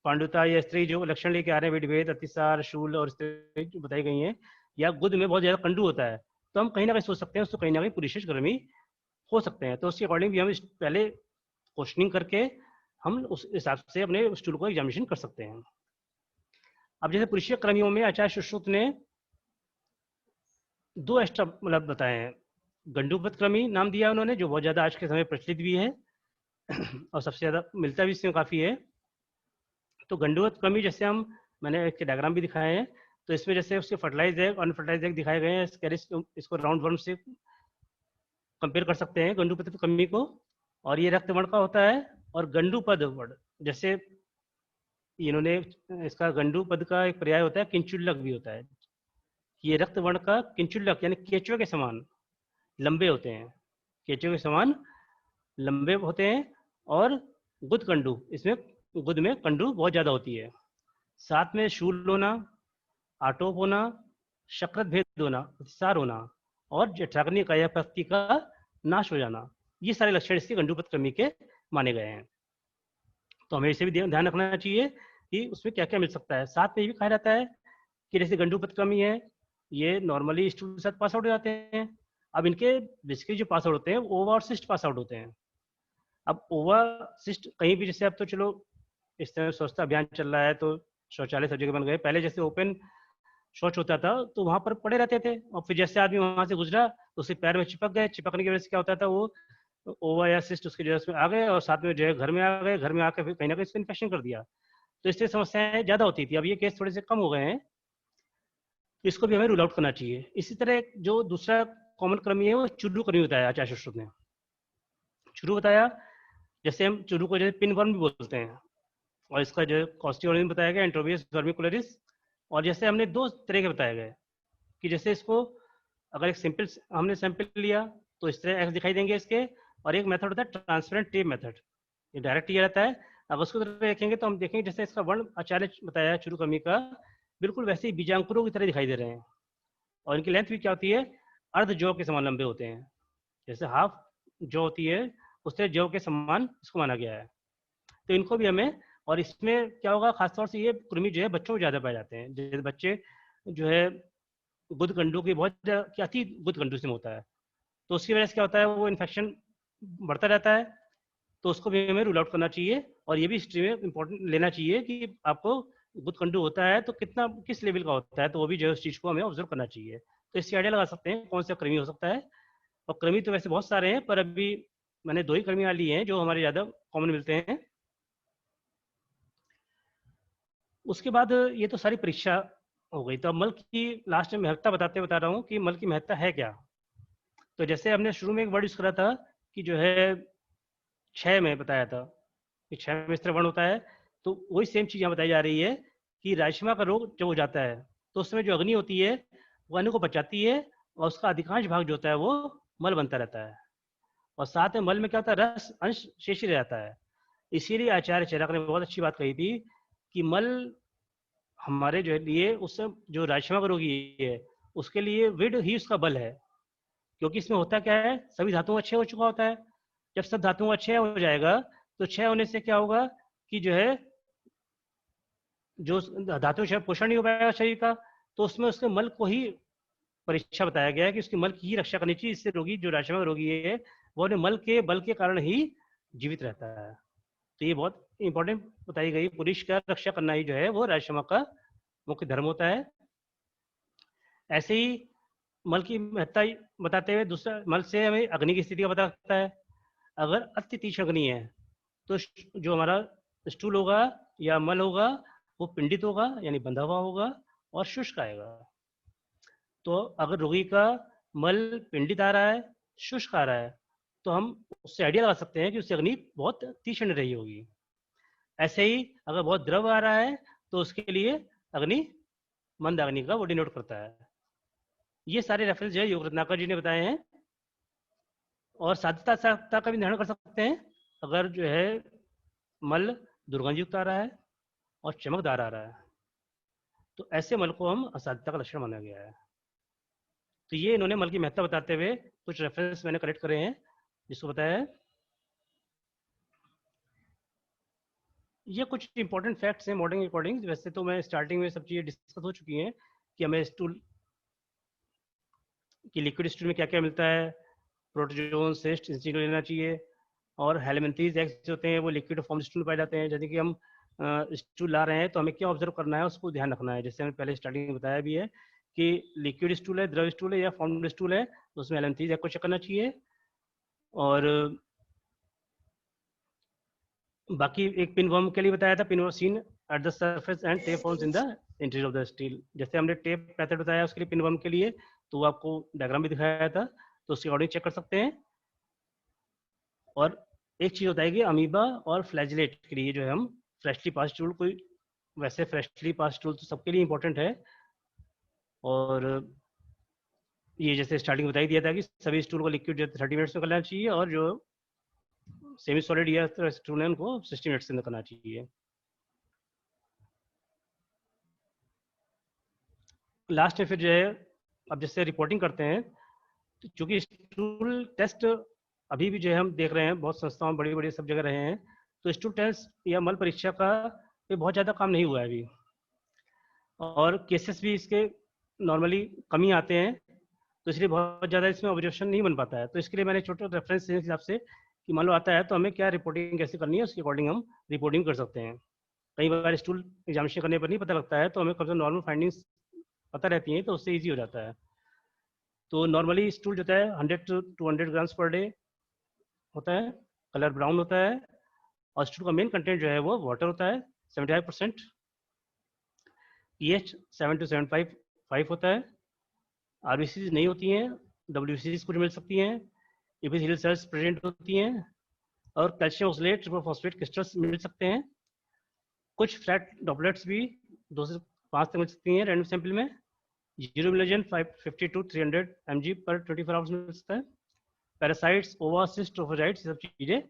पांडुता या स्त्री जो लक्षण लेके आ रहे हैं विडभेद, अतिसार, शूल और स्त्री जो बताई गई हैं, या गुद में बहुत ज़्यादा कंडू होता है, तो हम कहीं ना कहीं सोच सकते हैं उसको कहीं ना कहीं पुरुषिश कृमि हो सकते हैं। तो उसके अकॉर्डिंग भी हम पहले क्वेश्चनिंग करके हम उस हिसाब से अपने स्टूल को एग्जामिनेशन कर सकते हैं। अब जैसे पुरुषीय कृमियों में आचार्य सुश्रुत ने दो एक्स्ट्रा मतलब बताए हैं। गंडूपत क्रमी नाम दिया उन्होंने, जो बहुत ज़्यादा आज के समय प्रचलित भी है और सबसे ज़्यादा मिलता भी इसमें काफ़ी है। तो गंडूपत क्रमी जैसे मैंने एक डायग्राम भी दिखाए हैं, तो इसमें जैसे उसके फर्टिलाइज एग अनफर्टिलाइज एग दिखाए गए हैं। इसको राउंड वर्म से कंपेयर कर सकते हैं गंडूपत क्रमी को, और ये रक्त वर्ण का होता है। और गंडूपद वर्ण जैसे इन्होंने इसका गंडूपद का एक पर्याय होता है किंचुल्लक भी होता है। ये रक्त वर्ण का किंचुल्लक यानी केचुए के समान लंबे होते हैं, केचुए के समान लंबे होते हैं। और गुद कंडू, इसमें गुद में कंडू बहुत ज़्यादा होती है। साथ में शूल होना, आटोप होना, शक्रत भेद होना, अतिसार होना और जठराग्नि कायापक्ति का नाश हो जाना, ये सारे लक्षण इसके गंडूपत क्रमी के माने गए हैं। तो हमें इसे भी ध्यान रखना चाहिए कि उसमें क्या क्या मिल सकता है। साथ में ये भी कहा जाता है कि जैसे गंडूपत क्रमी है, ये नॉर्मली स्टूल के साथ पास आउट हो जाते हैं। अब इनके बेसिकली जो पास आउट होते हैं ओवा और सिस्ट पास आउट होते हैं। अब ओवा सिस्ट कहीं भी, जैसे अब तो चलो इस तरह स्वच्छता अभियान चल रहा है तो शौचालय सब जगह बन गए। पहले जैसे ओपन शौच होता था तो वहां पर पड़े रहते थे, और फिर जैसे आदमी वहां से गुजरा तो उसके पैर में चिपक गए। चिपकने की वजह से क्या होता था, वो ओवा या सिस्ट उसके जो है आ गए और साथ में जो है घर में आ गए। घर में आकर फिर कहीं ना कहीं इसको इन्फेक्शन कर दिया, तो इससे समस्याएं ज्यादा होती थी। अब ये केस थोड़े से कम हो गए हैं, इसको भी हमें रूल आउट करना चाहिए। इसी तरह जो दूसरा कॉमन क्रमी है वो चुल्लू क्रमी बताया आचार्य सुश्रुत ने। चुल्लू बताया, जैसे हम चुल्लू को जैसे पिन वर्म भी बोलते हैं, और इसका जो कॉस्टियोनिन बताया गया एंट्रोबियस वर्मिकुलरिस। और जैसे हमने दो तरह के बताए गए कि जैसे इसको अगर एक सिंपल हमने सैंपल लिया तो इस तरह एक्स दिखाई देंगे इसके, और एक मेथड होता है ट्रांसपेरेंट टेप मेथड, ये डायरेक्ट ये रहता है। अगर उसको देखेंगे तो हम देखेंगे जैसे इसका वर्ण आचार्य बताया चुल्लू क्रमी का बिल्कुल वैसे ही बीजांकुरों की तरह दिखाई दे रहे हैं। और इनकी लेंथ भी क्या होती है, अर्ध जौ के समान लंबे होते हैं। जैसे हाफ जौ होती है उस तरह जौ के समान इसको माना गया है। तो इनको भी हमें, और इसमें क्या होगा खासतौर से ये कृमि जो है बच्चों में ज़्यादा पाए जाते हैं। जैसे बच्चे जो है गुद कंडू की बहुत अति गुद कंडू से होता है, तो उसकी वजह से क्या होता है वो इन्फेक्शन बढ़ता रहता है। तो उसको भी हमें रूल आउट करना चाहिए, और ये भी हिस्ट्री में इंपॉर्टेंट लेना चाहिए कि आपको गुद कंडू होता है तो कितना किस लेवल का होता है, तो वो भी जो है उस चीज़ को हमें ऑब्जर्व करना चाहिए। तो इससे आइडिया लगा सकते हैं कौन सा कृमि हो सकता है। और कृमि तो वैसे बहुत सारे हैं, पर अभी मैंने दो ही कृमियाँ ली हैं जो हमारे ज़्यादा कॉमन मिलते हैं। उसके बाद ये तो सारी परीक्षा हो गई, तो अब मल की लास्ट में महत्ता बता रहा हूँ कि मल की महत्ता है क्या। तो जैसे हमने शुरू में एक वर्ड यूज करा था कि जो है क्षय में बताया था कि क्षय में स्त्रवण होता है, तो वही सेम चीज़ यहाँ बताई जा रही है कि राजमा का रोग जब हो जाता है तो उस समय जो अग्नि होती है वो अन्न को पचाती है, और उसका अधिकांश भाग जो होता है वो मल बनता रहता है। और साथ में मल में क्या होता है, रस अंश शेष ही रहता है। इसीलिए आचार्य चरक ने बहुत अच्छी बात कही थी कि मल हमारे जो है लिए उससे जो राजमा का रोगी है उसके लिए विड ही उसका बल है। क्योंकि इसमें होता क्या है, सभी धातुओं अच्छे हो चुका होता है। जब सब धातुओं अच्छे हो जाएगा तो क्षय होने से क्या होगा कि जो है जो धातु पोषण नहीं हो पाएगा शरीर का, तो उसमें उसके मल को ही परीक्षा बताया गया है कि उसके मल की ही रक्षा करनी चाहिए। इससे रोगी जो राजमा रोगी है वो अपने मल के बल के कारण ही जीवित रहता है। तो ये बहुत इंपॉर्टेंट बताई गई, पुरुष का रक्षा करना ही जो है वो राजमा का मुख्य धर्म होता है। ऐसे ही मल की महत्ता बताते हुए दूसरा मल से हमें अग्नि की स्थिति का पता लगता है। अगर अति तीक्ष्ण अग्नि है तो जो हमारा स्टूल होगा या मल होगा वो पिंडित होगा यानी बंधा हुआ होगा और शुष्क आएगा। तो अगर रोगी का मल पिंडित आ रहा है, शुष्क आ रहा है, तो हम उससे आइडिया लगा सकते हैं कि उसकी अग्नि बहुत तीक्ष्ण रही होगी। ऐसे ही अगर बहुत द्रव आ रहा है तो उसके लिए अग्नि मंद अग्नि का वो डिनोट करता है। ये सारे रेफरेंस जो है योग रत्नाकर जी ने बताए हैं। और साध्यता का भी निर्धारण कर सकते हैं। अगर जो है मल दुर्गंधयुक्त आ रहा है और चमकदार आ रहा है तो ऐसे मल को हम असाध्यता का लक्षण माना गया है। तो ये इन्होंने मल की महत्ता बताते हुए कुछ रेफरेंस मैंने कलेक्ट करे हैं जिसको बताया है। ये कुछ इंपॉर्टेंट फैक्ट्स हैं मॉडर्न अकॉर्डिंग। वैसे तो मैं स्टार्टिंग में सब चीज़ें डिस्कस हो चुकी हैं कि हमें स्टूल की लिक्विड स्टूल में क्या क्या मिलता है, प्रोटोजोन सिस्ट इंस्टीट्यूट लेना चाहिए, और हेलमेंथीज एग्स होते हैं वो लिक्विड फॉर्म स्टूल पाए जाते हैं। जैसे कि हम स्टूल ला रहे हैं तो हमें क्या ऑब्जर्व करना है उसको ध्यान रखना है। जैसे हमने पहले स्टार्टिंग में बताया भी है कि लिक्विड स्टूल है, द्रव स्टूल है या फॉर्म्ड स्टूल है, तो उसमें LM3 को चेक करना चाहिए। और बाकी एक पिन वर्म के लिए बताया था, pin worm seen at the surface and tape forms in the interior of the stool. जैसे हमने टेप मेथड बताया उसके लिए पिन वर्म के लिए, तो आपको डायग्राम भी दिखाया था, तो उसके अकॉर्डिंग चेक कर सकते हैं। और एक चीज़ होता है कि अमीबा और फ्लैजिलेट के लिए जो है हम फ्रेशली पास टूल, कोई वैसे फ्रेशली पास टूल तो सबके लिए इंपॉर्टेंट है। और ये जैसे स्टार्टिंग में बता ही दिया था कि सभी स्टूल को लिक्विड 30 मिनट्स में करना चाहिए, और जो सेमी सॉलिड या स्टूल है उनको 60 मिनट्स के अंदर करना चाहिए। लास्ट में फिर जो है, अब जैसे रिपोर्टिंग करते हैं, तो चूंकि स्टूल टेस्ट अभी भी जो है हम देख रहे हैं बहुत संस्थाओं बड़ी बड़ी सब जगह रहे हैं, तो स्टूल टेस्ट या मल परीक्षा का पे बहुत ज़्यादा काम नहीं हुआ है अभी, और केसेस भी इसके नॉर्मली कम ही आते हैं, तो इसलिए बहुत ज़्यादा इसमें ऑब्जर्वेशन नहीं बन पाता है। तो इसके लिए मैंने छोटा रेफरेंस के हिसाब से कि मान लो आता है तो हमें क्या रिपोर्टिंग कैसे करनी है, उसके अकॉर्डिंग हम रिपोर्टिंग कर सकते हैं। कई बार स्टूल एग्जामिनेशन करने पर नहीं पता लगता है, तो हमें कम से कम नॉर्मल फाइंडिंग्स पता रहती हैं, तो उससे ईजी हो जाता है। तो नॉर्मली स्टूल जो होता है 100 to 200 ग्राम्स पर डे होता है, कलर ब्राउन होता है, और स्टूल का मेन कंटेंट जो है वो वाटर होता है 75%, pH 7 to 7.5 होता है, RBCs नहीं होती हैं, WBCs कुछ मिल सकती हैं, एपिथेलियल सेल्स प्रेजेंट होती हैं, और calcium oxalate, triple phosphate crystals मिल सकते हैं। कुछ फ्लैट ड्रॉपलेट्स भी 2 से 5 तक मिल सकती हैं रैंडम सैंपल में। यूरोमिलेजन 50 to 300 mg पर 24 आवर्स मिल सकता है। पैरासाइट्स, ओवा, सिस्ट, ट्रोफोजाइट्स, ये सब चीज़ें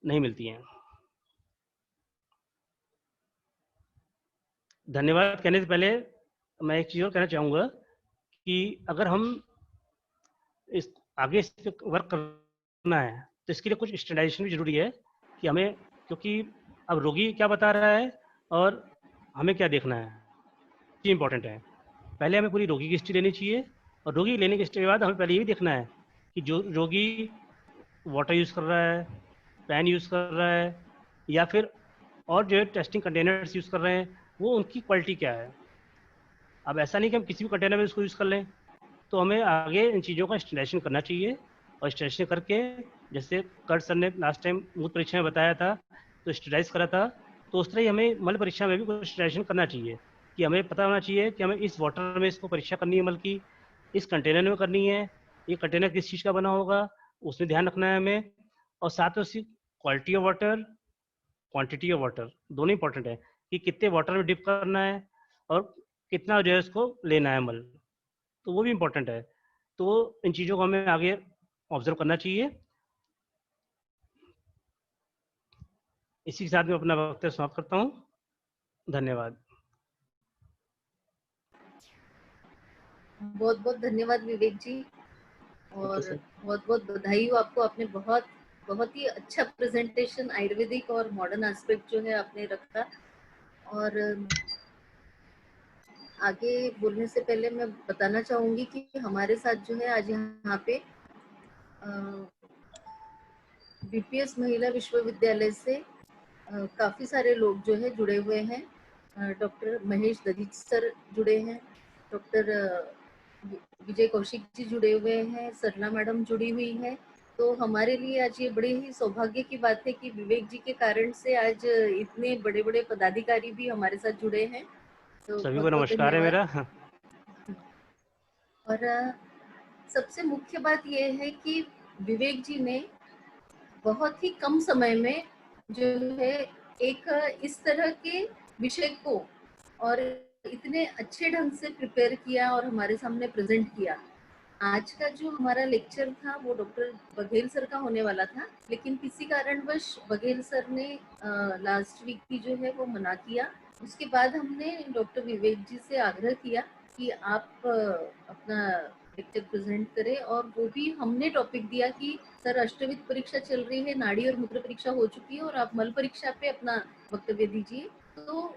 नहीं मिलती हैं। धन्यवाद कहने से पहले मैं एक चीज़ और कहना चाहूँगा कि अगर हम इस आगे इस पे वर्क करना है, तो इसके लिए कुछ स्टैंडर्डाइजेशन भी जरूरी है कि हमें, क्योंकि अब रोगी क्या बता रहा है और हमें क्या देखना है, ये इंपॉर्टेंट है। पहले हमें पूरी रोगी की हिस्ट्री लेनी चाहिए, और रोगी लेने की हिस्ट्री के बाद हमें पहले ये भी देखना है कि जो रोगी वाटर यूज़ कर रहा है, पैन यूज़ कर रहा है, या फिर और जो टेस्टिंग कंटेनर्स यूज़ कर रहे हैं, वो उनकी क्वालिटी क्या है। अब ऐसा नहीं कि हम किसी भी कंटेनर में उसको यूज़ कर लें, तो हमें आगे इन चीज़ों का स्टैंडर्डाइजेशन करना चाहिए, और स्टैंडर्डाइजेशन करके, जैसे कर सर ने लास्ट टाइम मूत्र परीक्षा में बताया था, तो स्टैंडर्डाइज करा था, तो उस तरह ही हमें मल परीक्षा में भी कुछ स्टैंडर्डाइजेशन करना चाहिए कि हमें पता होना चाहिए कि हमें इस वाटर में इसको परीक्षा करनी है मल की, इस कंटेनर में करनी है, ये कंटेनर किस चीज़ का बना होगा उसमें ध्यान रखना है हमें, और साथ में उसकी quality of water, quantity of water दोनों इंपॉर्टेंट है कि कितने वाटर में डिप करना है और कितना जो है उसको लेना है मल, तो वो भी इम्पोर्टेंट है। तो इन चीज़ों को हमें आगे ऑब्जर्व करना चाहिए। इसी के साथ मैं अपना वक्तव्य समाप्त करता हूँ। धन्यवाद। बहुत बहुत धन्यवाद विवेक जी, और बहुत बहुत बधाई हो आपको। आपने बहुत ही अच्छा प्रेजेंटेशन आयुर्वेदिक और मॉडर्न एस्पेक्ट जो है आपने रखा। और आगे बोलने से पहले मैं बताना चाहूंगी कि हमारे साथ जो है आज यहाँ पे बीपीएस महिला विश्वविद्यालय से काफी सारे लोग जो है जुड़े हुए हैं। डॉक्टर महेश दधीच सर जुड़े हैं, डॉक्टर विजय कौशिक जी जुड़े हुए हैं, सरला मैडम जुड़ी हुई है। तो हमारे लिए आज ये बड़े ही सौभाग्य की बात है कि विवेक जी के कारण से आज इतने बड़े बड़े पदाधिकारी भी हमारे साथ जुड़े हैं। तो सभी बहुत को बहुत नमस्कार है मेरा। और सबसे मुख्य बात यह है कि विवेक जी ने बहुत ही कम समय में जो है एक इस तरह के विषय को और इतने अच्छे ढंग से प्रिपेयर किया और हमारे सामने प्रेजेंट किया। आज का जो हमारा लेक्चर था वो डॉक्टर बघेल सर का होने वाला था, लेकिन किसी कारणवश बघेल सर ने लास्ट वीक की जो है वो मना किया। उसके बाद हमने डॉक्टर विवेक जी से आग्रह किया कि आप अपना लेक्चर प्रेजेंट करें, और वो भी हमने टॉपिक दिया कि सर अष्टविध परीक्षा चल रही है, नाड़ी और मूत्र परीक्षा हो चुकी है और आप मल परीक्षा पे अपना वक्तव्य दीजिए। तो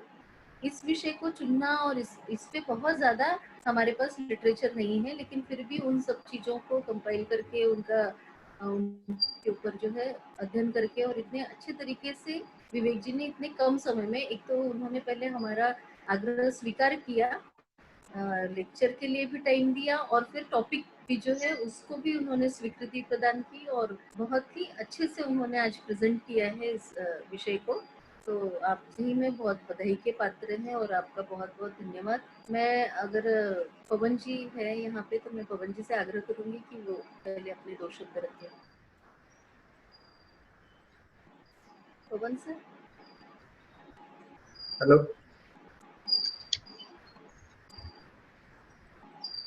इस विषय को चुनना, और इस पे बहुत ज्यादा हमारे पास लिटरेचर नहीं है, लेकिन फिर भी उन सब चीजों को कंपाइल करके उनके ऊपर जो है अध्ययन करके और इतने अच्छे तरीके से विवेक जी ने इतने कम समय में, एक तो उन्होंने पहले हमारा आग्रह स्वीकार किया लेक्चर के लिए भी टाइम दिया और फिर टॉपिक भी जो है उसको भी उन्होंने स्वीकृति प्रदान की और बहुत ही अच्छे से उन्होंने आज प्रेजेंट किया है इस विषय को। तो आप सही में बहुत बधाई के पात्र हैं और आपका बहुत बहुत धन्यवाद। मैं अगर पवन जी है यहाँ पे तो मैं पवन जी से आग्रह करूंगी कि वो पहले अपने 2 शब्द रखें। पवन सर। Hello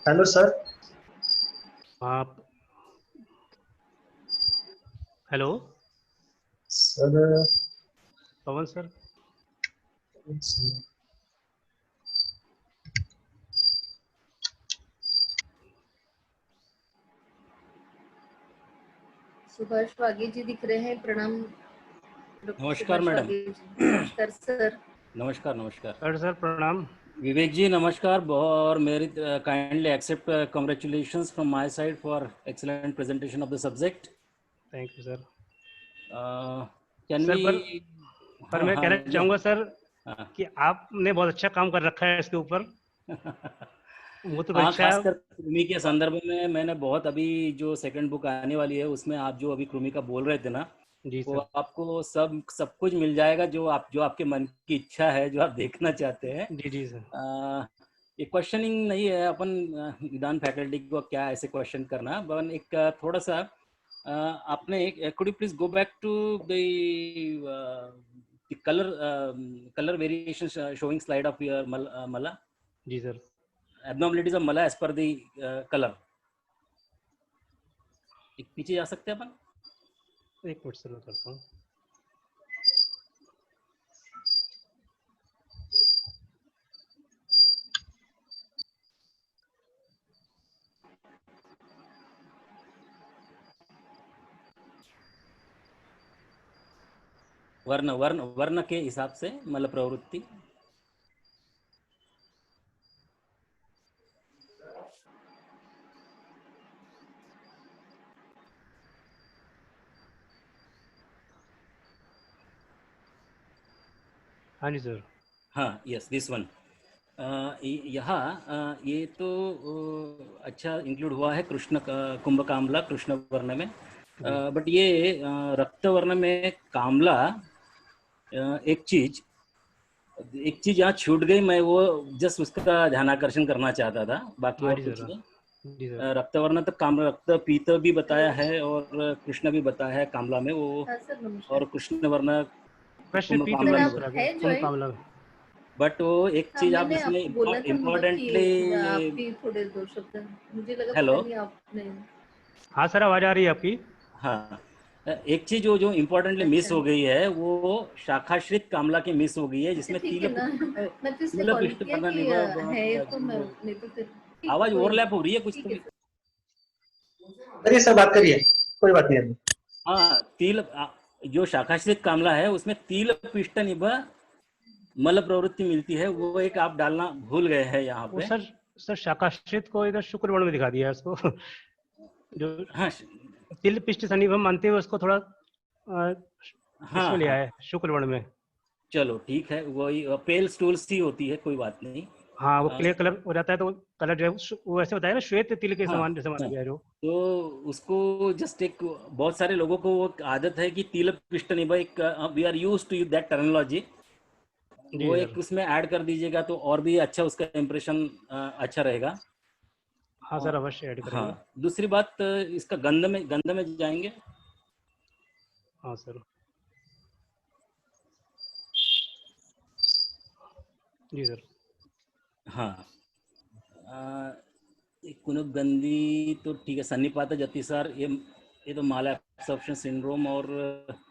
hello sir. आप हेलो सर पवन सर। सुभाष वागे जी दिख रहे हैं, प्रणाम। नमस्कार मैडम। नमस्कार सर। नमस्कार नमस्कार सर प्रणाम। विवेक जी नमस्कार। और मेरी kindly accept congratulations from my side for excellent presentation of the subject. Thank you sir. Can sir we पर मैं कहना चाहूँगा सर कि आपने बहुत अच्छा काम कर रखा है इसके ऊपर। वो तो हाँ, परीक्षा खासकर कृमि के संदर्भ में मैंने बहुत अभी जो सेकंड बुक आने वाली है उसमें आप जो अभी कृमि का बोल रहे थे ना, जी वो सर। आपको सब कुछ मिल जाएगा जो आपके मन की इच्छा है, जो आप देखना चाहते हैं। जी जी सर। ये क्वेश्चनिंग नहीं है अपन निदान फैकल्टी को क्या ऐसे क्वेश्चन करना, बन एक थोड़ा सा आपने could you please go back to the colour variation showing slide of your मला। जी sir. abnormalities of mala as per the color। एक पीछे जा सकते हैं अपन? एक मिनट सर मैं करता हूँ। वर्ण के हिसाब से मल प्रवृत्ति। हाँ जी सर। हाँ यस दिस वन। यहाँ ये तो अच्छा इंक्लूड हुआ है कृष्ण कुंभ कामला कृष्ण वर्ण में। बट ये रक्त वर्ण में कामला एक चीज यहाँ छूट गई। मैं वो जस्ट उसका ध्यान आकर्षण करना चाहता था, बाकी और कुछ नहीं। रक्तवर्ण तो कामला रक्त पीत भी बताया है और कृष्ण भी बताया है कामला में वो। और कृष्ण वर्ण कामला। बट वो एक चीज आप इसमें इम्पोर्टेंटली थोड़े 2 शब्द मुझे लगा। हेलो हाँ सर आवाज आ रही है आपकी। हाँ एक चीज जो इम्पोर्टेंटली मिस हो गई है वो शाखाश्रित कामला की मिस हो गई है, जिसमें आवाज ओवरलैप हो रही है कुछ तो। करिए सर, बात करिए, कोई बात नहीं। हाँ तिल जो शाखाश्रित कामला है उसमें तिल पिष्ट निभ मल प्रवृत्ति मिलती है, वो एक आप डालना भूल गए हैं यहाँ पे। सर शाखाश्रित को इधर शुक्र वर्ण में दिखा दिया है उसको। जो हाँ तिल पिष्ट सन्निभम मानते हुए उसको थोड़ा हाँ लिया है शुक्र वर्ण में। चलो ठीक है, वही पेल स्टूल सी होती है, कोई बात नहीं। हाँ वो क्लियर कलर हो जाता है तो कलर जो है वो ऐसे बताया ना श्वेत तिल के समान जैसे माना गया है जो। तो उसको जस्ट एक बहुत सारे लोगों को वो आदत है कि तिल पिष्ट निभ एक we are used to that terminology, वो एक उसमें ऐड कर दीजिएगा तो और भी अच्छा उसका इंप्रेशन अच्छा रहेगा। हाँ सर अवश्य ऐड करेंगे। हाँ दूसरी बात इसका गंध में जाएंगे। हाँ सर जी सर। हाँ कुनुगंधी तो ठीक है, सन्निपात जतिसार ये तो माला एब्सॉर्प्शन सिंड्रोम और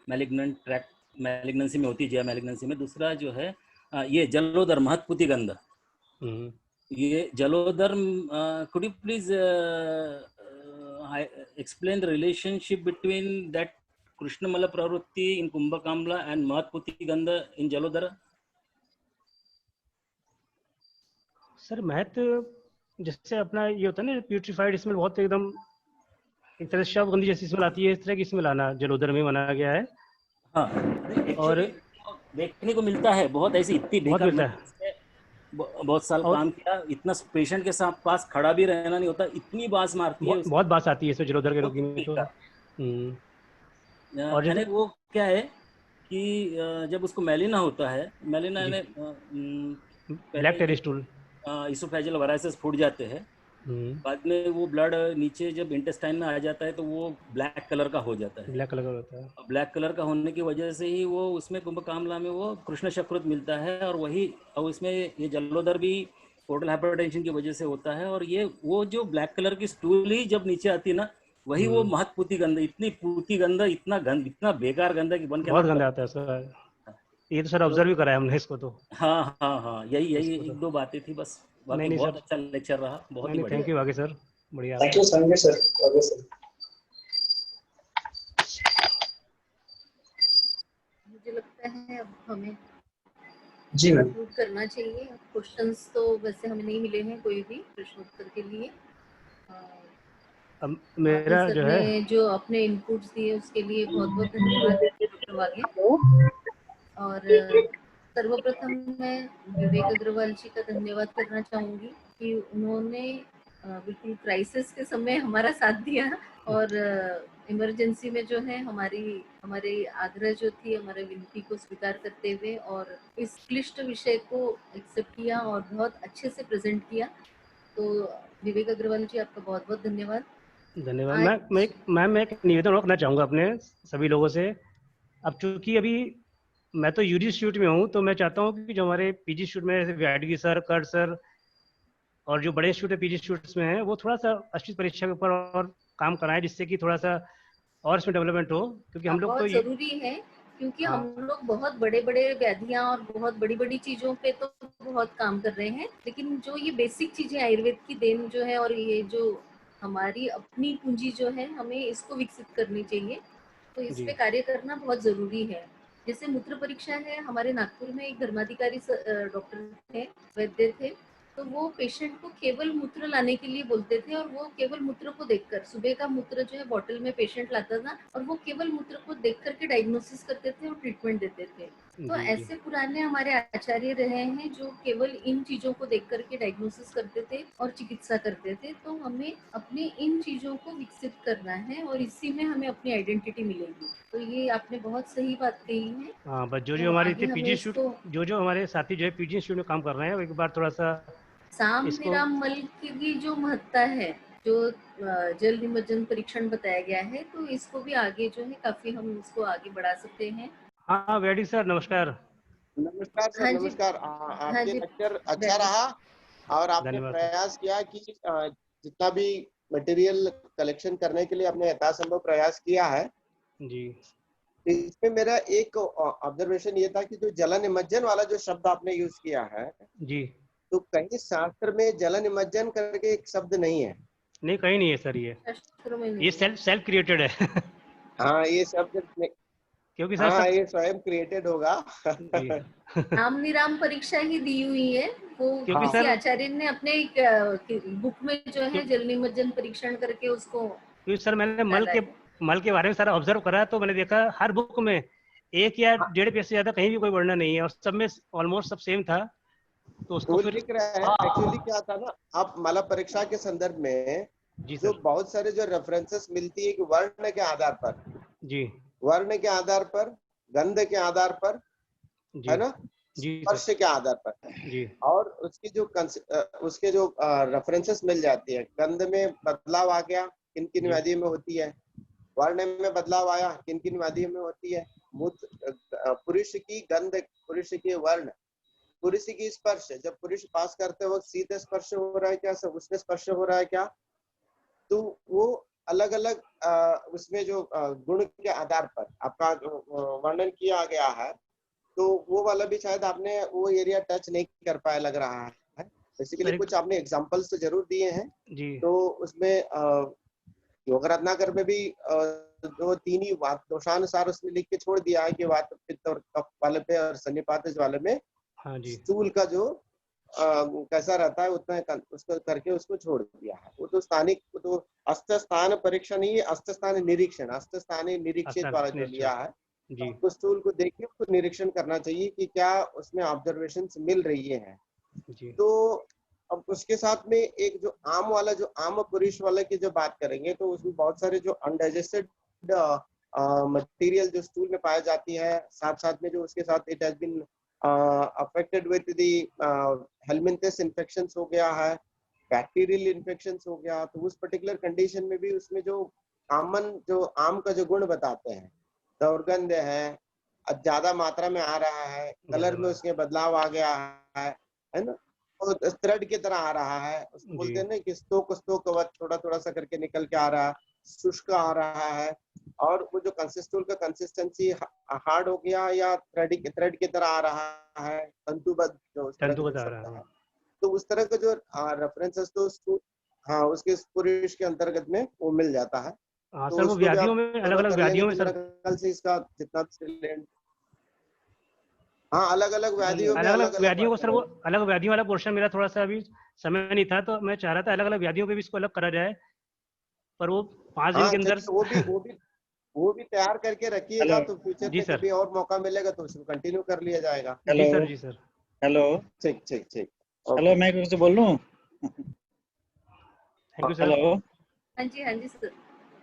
मैलिग्नेंट ट्रैक मैलिग्नेंसी में होती है, मैलिग्नेंसी में। दूसरा जो है ये जलोदर महत्पुति गंध। ये जलोदर could you please explain the relationship between that Krishna Mala Pravrutti in Kumbha Kamla and Mahatputi Gandha in Jalodhara? Sir महत्व जैसे अपना ये होता है ना प्यूरिफाइड स्मेल, बहुत एकदम एक तरह से गंदी जैसी स्मेल आती है, इस तरह की स्मेल आना जलोदर में माना गया है। हाँ और देखने को मिलता है बहुत ऐसी इतनी बहुत मिलता है। बहुत साल और काम किया, इतना पेशेंट के साथ पास खड़ा भी रहना नहीं होता, इतनी बांस मारती है बहुत बात आती है इसमें जलोधर के रोगी में उसकी। तो। और यानी जैसे वो क्या है कि जब उसको मेलिना होता है, मेलिना जी यानी ब्लैक पहले टेरिस्टूल। इसोफेजियल वायरसेस फूट जाते हैं, बाद में वो ब्लड नीचे जब इंटेस्टाइन में आ जाता है तो वो ब्लैक कलर का हो जाता है। ब्लैक कलर का होता है। ब्लैक कलर का होने की वजह से ही वो उसमें कुंभकामला में वो कृष्ण शकृत मिलता है, और वही और इसमें ये जलोदर भी पोर्टल हाइपरटेंशन की वजह से होता है। और ये वो जो ब्लैक कलर की स्टूल ही जब नीचे आती है ना, वही वो महत्पूती गंध, इतनी पूती गंध, इतना गंद, इतना बेकार गंध है कि बन के बहुत ना गंदा बन। आता है सर, ये तो सर ऑब्जर्व तो भी करा है हमने इसको तो। हाँ हाँ हाँ, यही यही इसको तो एक दो बातें थी बस। नहीं बाकी नहीं बहुत सर, अच्छा लेक्चर रहा, बहुत नहीं ही नहीं बढ़िया। थैंक यू आगे सर, बढ़िया थैंक आपका। यू संजय सर, आगे सर। मुझे लगता है अब हमें जी मैम। कंक्लूड करना चाहिए। क्वेश्चंस तो वैसे हमें नहीं मिले हैं कोई भी प्रश्नोत्तर के लिए। अब वागे मेरा सर जो ने है जो अपने इनपुट्स दिए उसके लिए बहुत बहुत धन्यवाद डॉक्टर वागे। और सर्वप्रथम मैं विवेक अग्रवाल जी का धन्यवाद करना चाहूंगी कि उन्होंने बिल्कुल क्राइसिस के समय हमारा साथ दिया, और इमरजेंसी में जो है हमारे आग्रह जो थी, हमारे विनती को स्वीकार करते हुए और इस क्लिष्ट विषय को एक्सेप्ट किया और बहुत अच्छे से प्रेजेंट किया। तो विवेक अग्रवाल जी, आपका बहुत बहुत धन्यवाद। धन्यवाद। आज मैं एक निवेदन रखना चाहूँगा अपने सभी लोगों से। अब चूंकि अभी मैं तो यूजी इंस्टीट्यूट में हूँ, तो मैं चाहता हूँ कि जो हमारे पीजी इंस्टीट्यूट में जैसे व्याडगी सर, कर सर और जो बड़े इंस्टीट्यूट पीजी इंस्टीट्यूट्स में हैं, वो थोड़ा सा अच्छी परीक्षा के ऊपर और काम कराएं, जिससे कि थोड़ा सा और इसमें डेवलपमेंट हो, क्योंकि हम लोग तो बहुत ये। जरूरी है, क्योंकि हम हाँ लोग बहुत बड़े बड़े व्याधियां और बहुत बड़ी बड़ी चीजों पे तो बहुत काम कर रहे हैं, लेकिन जो ये बेसिक चीजें आयुर्वेद की देन जो है और ये जो हमारी अपनी पूंजी जो है, हमें इसको विकसित करनी चाहिए। तो इस जी पे कार्य करना बहुत जरूरी है। जैसे मूत्र परीक्षा है, हमारे नागपुर में एक धर्माधिकारी डॉक्टर थे, वैद्य थे, तो वो पेशेंट को केवल मूत्र लाने के लिए बोलते थे, और वो केवल मूत्र को देखकर, सुबह का मूत्र जो है बॉटल में पेशेंट लाता था और वो केवल मूत्र को देख करके डायग्नोसिस करते थे और ट्रीटमेंट देते थे। तो जी जी ऐसे पुराने हमारे आचार्य रहे हैं जो केवल इन चीजों को देख करके डायग्नोसिस करते थे और चिकित्सा करते थे। तो हमें अपने इन चीजों को विकसित करना है और इसी में हमें अपनी आइडेंटिटी मिलेगी। तो ये आपने बहुत सही बात कही है। हाँ, बस जो तो हमारे आगे इतने हमें पीजी इसको इंस्टीट्यूट, जो हमारे साथी जो है पीजी इंस्टीट्यूट में काम कर रहे हैं, वो एक बार थोड़ा सा साम इसको। विराम मल की जो महत्ता है, जो जल निमज्जन परीक्षण बताया गया है, तो इसको भी आगे जो है काफी हम इसको आगे बढ़ा सकते हैं। हाँ वेडी सर नमस्कार। नमस्कार सर, हाँ जी, नमस्कार। हाँ आपके जी, लेक्चर अच्छा बैठिए। रहा, और आपने धन्यवाद सर। प्रयास किया कि जितना भी मटेरियल कलेक्शन करने के लिए आपने यथासंभव प्रयास किया है। जी इसमें मेरा एक ऑब्जर्वेशन ये था कि जो जल निमज्जन वाला जो शब्द आपने यूज किया है, जी तो कहीं शास्त्र में जल निमज्जन करके एक शब्द नहीं है। नहीं, कहीं नहीं है सर, शास्त्रों में ये नहीं है। सेल्फ क्रिएटेड है। हाँ, ये शब्द क्योंकि सर हाँ, सब। ये स्वयं क्रिएटेड होगा। जी नाम निराम परीक्षा ही दी हुई है, वो क्योंकि किसी हाँ, सर आचार्य ने अपने बुक में जो क्यों, है जल निमज्जन परीक्षण करके उसको क्योंकि सर मैंने डाला है। मल के बारे में सारा ऑब्जर्व करा, तो मैंने देखा हर बुक में एक या हाँ, 1.5 पेज से ज्यादा कहीं भी कोई वर्णन नहीं है, और सब में ऑलमोस्ट सब सेम था। तो उसको वो फिर। लिख रहे हैं। एक्चुअली क्या था ना, आप माला परीक्षा के संदर्भ में जी जो सर। बहुत सारे जो रेफरेंसेस मिलती है कि वर्ण के आधार पर, जी वर्ण के आधार पर, गंध के आधार पर, जी है ना, जी स्पर्श सर। के आधार पर, जी और उसके जो रेफरेंसेस मिल जाती है। गंध में बदलाव आ गया, किन किन जी व्याधि में होती है। वर्ण में बदलाव आया, किन किन व्याधि में होती है। पुरुष की गंध, पुरुष की वर्ण, पुरुष की स्पर्श, जब पुरुष पास करते वक्त शीत स्पर्श हो रहा है क्या, सब उष्ण स्पर्श हो रहा है क्या, तो वो अलग अलग उसमें जो गुण के आधार पर आपका वर्णन किया गया है। तो वो वाला भी शायद आपने वो एरिया टच नहीं कर पाया लग रहा है। बेसिकली सर कुछ आपने एग्जांपल्स तो जरूर दिए हैं। जी तो उसमें योग रत्नाकर में भी जो तीन ही वात दोषानुसार उसने लिख के छोड़ दिया है कि वात पित्त और कफ वाले पे और सन्निपात वाले में हाँ जी स्थूल का जो कैसा रहता है उतना उसको करके उसको छोड़ दिया है। वो तो स्थानिक, वो तो अस्त स्थान परीक्षा नहीं है, अस्त स्थान निरीक्षण, अस्त स्थानीय निरीक्षित आसान वाला जो अच्छा। लिया है। जी तो स्थूल को देख के उसको निरीक्षण करना चाहिए कि क्या उसमें ऑब्जर्वेशन मिल रही है। जी तो अब उसके साथ में एक जो आम वाला, जो आम पुरुष वाला की जो बात करेंगे, तो उसमें बहुत सारे जो अनडाइजेस्टेड मटेरियल जो स्टूल में पाई जाती है, साथ साथ में जो उसके साथ it has been affected with the helminths infections हो गया है, बैक्टीरियल इन्फेक्शंस हो गया, तो उस पर्टिकुलर कंडीशन में भी उसमें जो कॉमन जो आम का जो गुण बताते हैं, दुर्गंध है, ज्यादा मात्रा में आ रहा है, कलर में उसके बदलाव आ गया है ना, तो थ्रेड की तरह आ रहा है, उसको बोलते हैं ना कि स्तोक थोड़ा थोड़ा सा करके निकल के आ रहा है, शुष्क आ रहा है, और वो जो कंसिस्टूल का कंसिस्टेंसी हार्ड हो गया या थ्रेड की तरह आ रहा है, तंतुबद्ध जो उस तरह तंतु का बता शब्द रहा है, है। तो उस तरह का जो रेफरेंसेस तो उसको, हाँ, उसके पुरुष के अंतर्गत में वो मिल जाता है। हाँ तो सर, वो उसको भी व्याधियों आप में, अलग कवर अलग कर लेंगे, व्याधियों में तो सर, मेरा ख्याल से इसका जितना हाँ, अलग अलग व्याधियों में अलग अलग अलग अलग व्याधियों को बात सर, वो अलग व्याधियों वाला पोर्शन मेरा थोड़ा सा अभी समय नहीं था, तो मैं चाह रहा था अलग अलग व्याधियों पे भी इसको अलग करा जाए, पर वो 5 दिन हाँ, के अंदर। चलिए, वो भी तैयार करके रखिएगा, हेलो तो फ्यूचर जी में सर। कभी और मौका मिलेगा तो उसको कंटिन्यू कर लिया जाएगा। हेलो जी सर, जी सर। हेलो ठीक ठीक ठीक, हेलो, ओके। मैं कुछ बोल लूँ? Thank you sir. हेलो, हाँ जी सर।